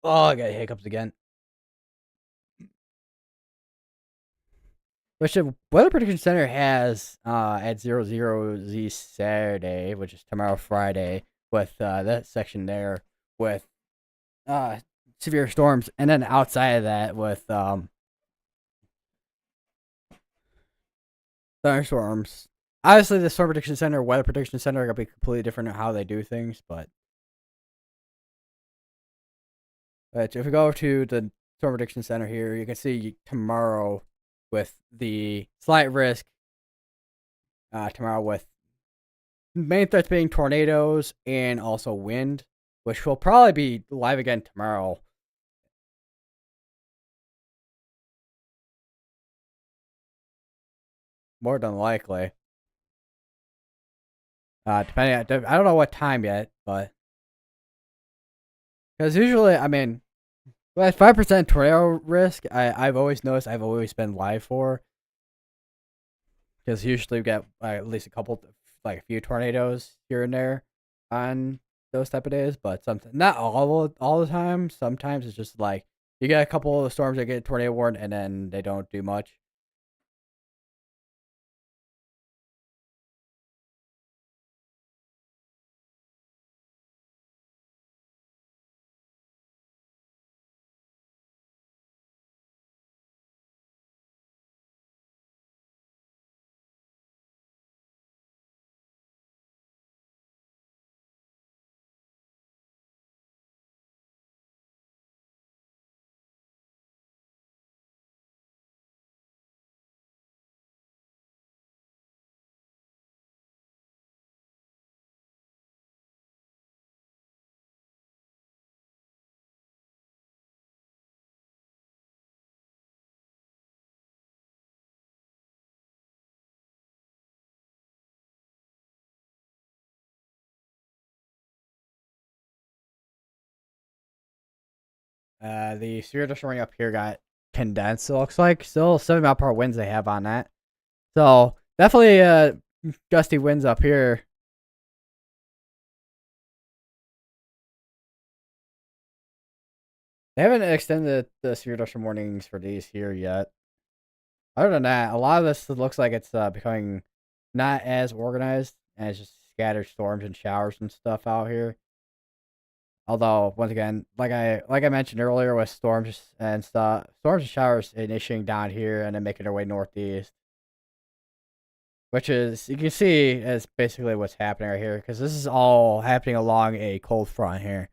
Speaker 1: Oh, I got hiccups again. Which the Weather Prediction Center has at 00Z Saturday, which is tomorrow Friday, with that section there with severe storms, and then outside of that with thunderstorms. Obviously, the Storm Prediction Center, Weather Prediction Center are gonna be completely different in how they do things, but if we go to the Storm Prediction Center here, you can see tomorrow with the slight risk. Tomorrow with main threats being tornadoes and also wind, which will probably be live again tomorrow. More than likely. Depending, I don't know what time yet, but because usually, I mean, with 5% tornado risk, I've always noticed I've always been live for because usually we get at least a couple, like a few tornadoes here and there on those type of days, but sometimes not all the time. Sometimes it's just like you get a couple of storms that get tornado warned and then they don't do much. The severe ring up here got condensed. It looks like still 7 mile per hour winds they have on that. So definitely gusty winds up here. They haven't extended the severe warnings for these here yet. Other than that, a lot of this looks like it's becoming not as organized and it's just scattered storms and showers and stuff out here. Although once again, like I mentioned earlier, with storms and stuff, storms and showers initiating down here and then making their way northeast, which is you can see is basically what's happening right here because this is all happening along a cold front here.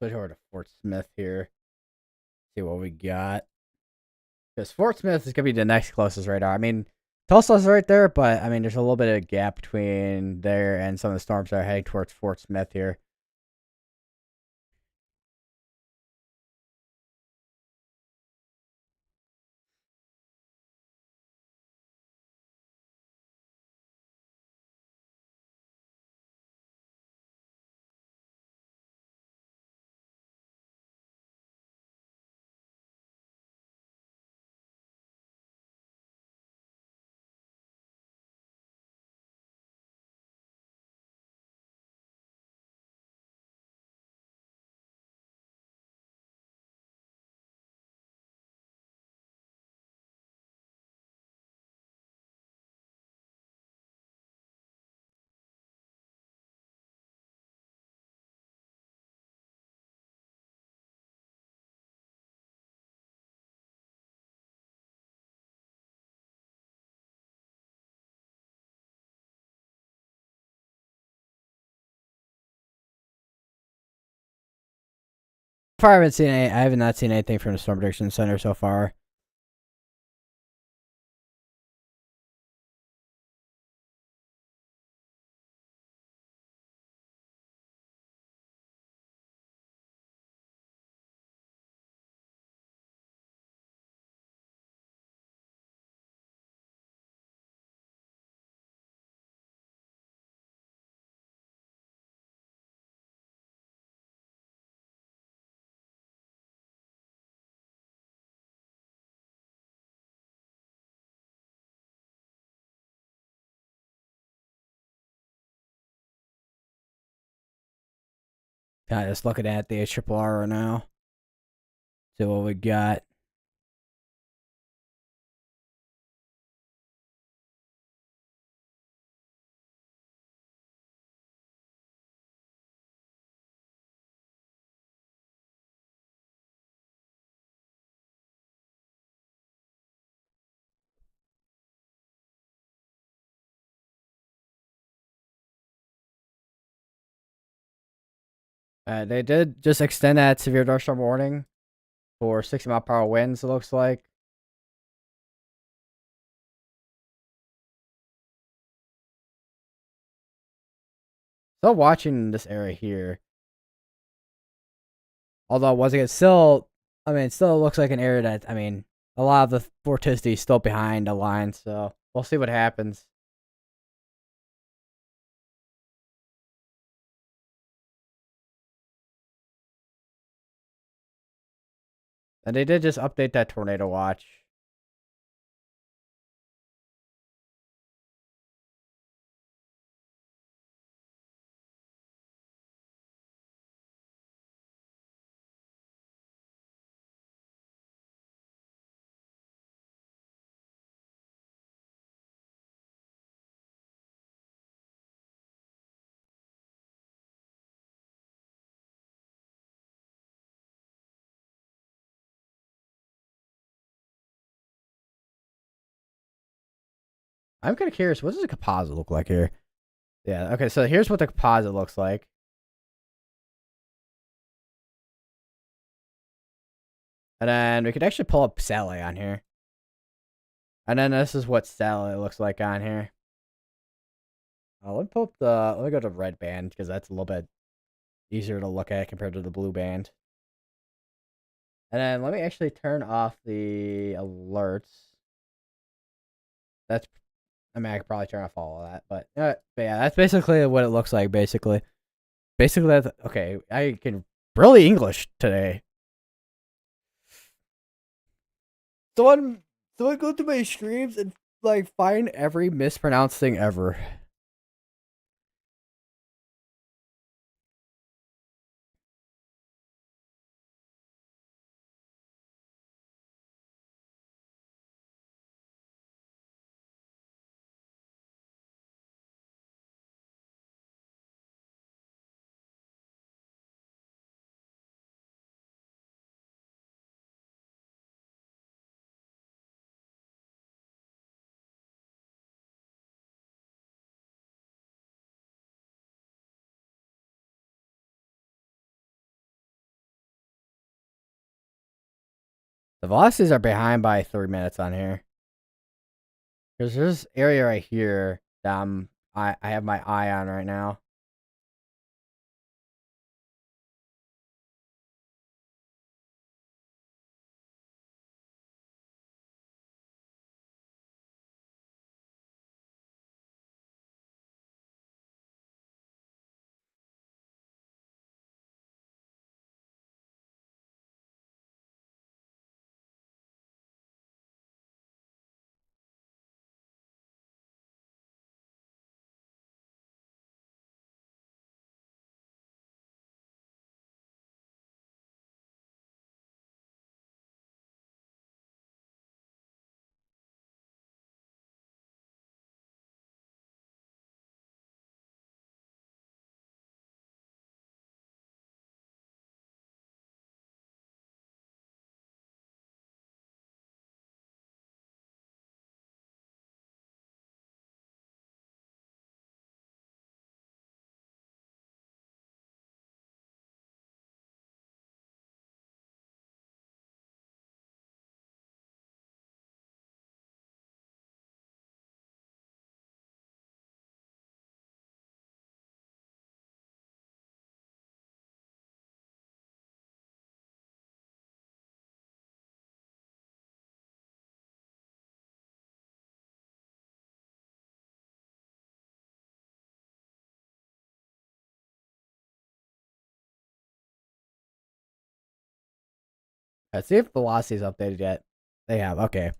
Speaker 1: Switch over to Fort Smith here. See what we got. Because Fort Smith is gonna be the next closest radar. I mean, Tulsa's right there, but I mean, there's a little bit of gap between there and some of the storms that are heading towards Fort Smith here. So far, I have not seen anything from the Storm Prediction Center so far. Kind of just looking at the triple R now. See what we got. They did just extend that severe thunderstorm warning for 60-mile-per-hour winds, it looks like. Still watching this area here. Although, once again, still, it still looks like an area that, a lot of the vorticity is still behind the line, so we'll see what happens. And they did just update that tornado watch. I'm kind of curious, what does a composite look like here? Yeah, okay, so here's what the composite looks like. And then we could actually pull up satellite on here. And then this is what satellite looks like on here. Let me go to red band, because that's a little bit easier to look at compared to the blue band. And then let me actually turn off the alerts. I could probably turn off all of that, but yeah, that's basically what it looks like. Basically, that's okay. I can really English today. Someone, go through my streams and find every mispronounced thing ever. The velocities are behind by 3 minutes on here. Because there's this area right here that I have my eye on right now. Let's see if velocity is updated yet. They have, okay.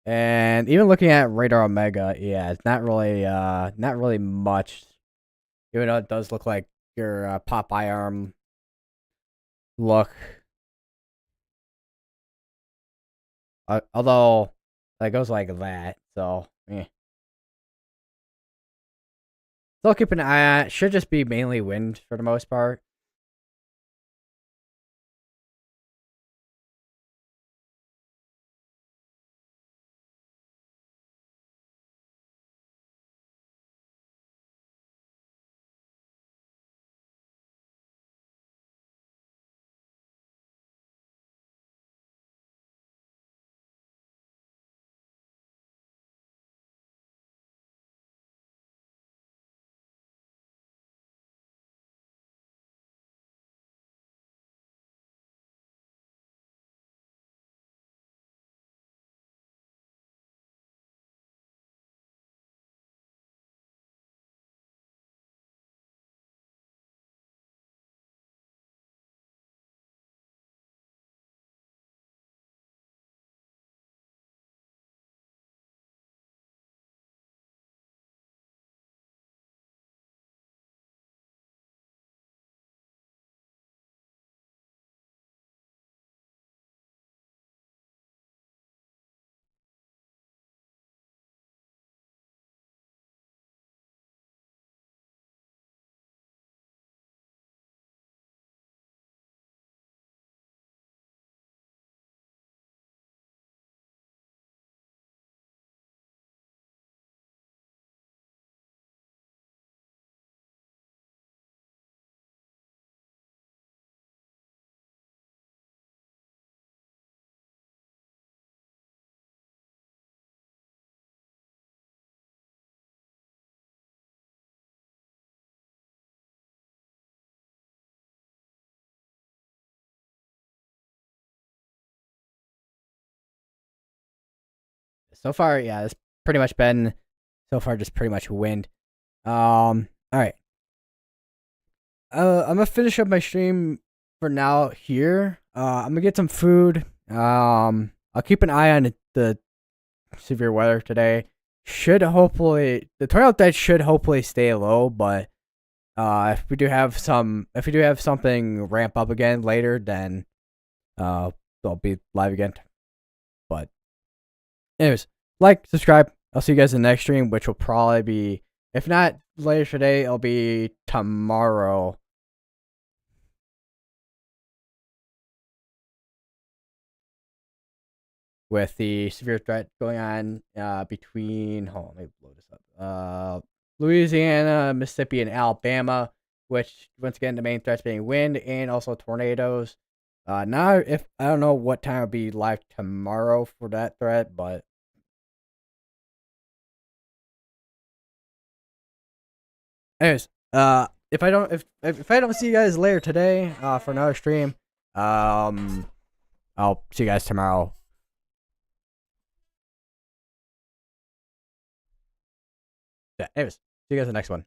Speaker 1: And even looking at radar omega, yeah, it's not really much. Even though it does look like your Popeye arm look. Although it goes like that, so Still keep an eye on it. Should just be mainly wind for the most part. so far, yeah, it's pretty much been so far just pretty much wind. All right. I'm gonna finish up my stream for now here. I'm gonna get some food. I'll keep an eye on the severe weather today. Should hopefully the tornado threat should hopefully stay low, but if we do have something ramp up again later, then I'll be live again. But anyways, like, subscribe. I'll see you guys in the next stream, which will probably be, if not later today, it'll be tomorrow. With the severe threat going on between, hold on, let me blow this up. Louisiana, Mississippi, and Alabama, which once again the main threats being wind and also tornadoes. Now, if I don't know what time will be live tomorrow for that threat, but anyways, if I don't see you guys later today, for another stream, I'll see you guys tomorrow. Yeah, anyways, see you guys in the next one.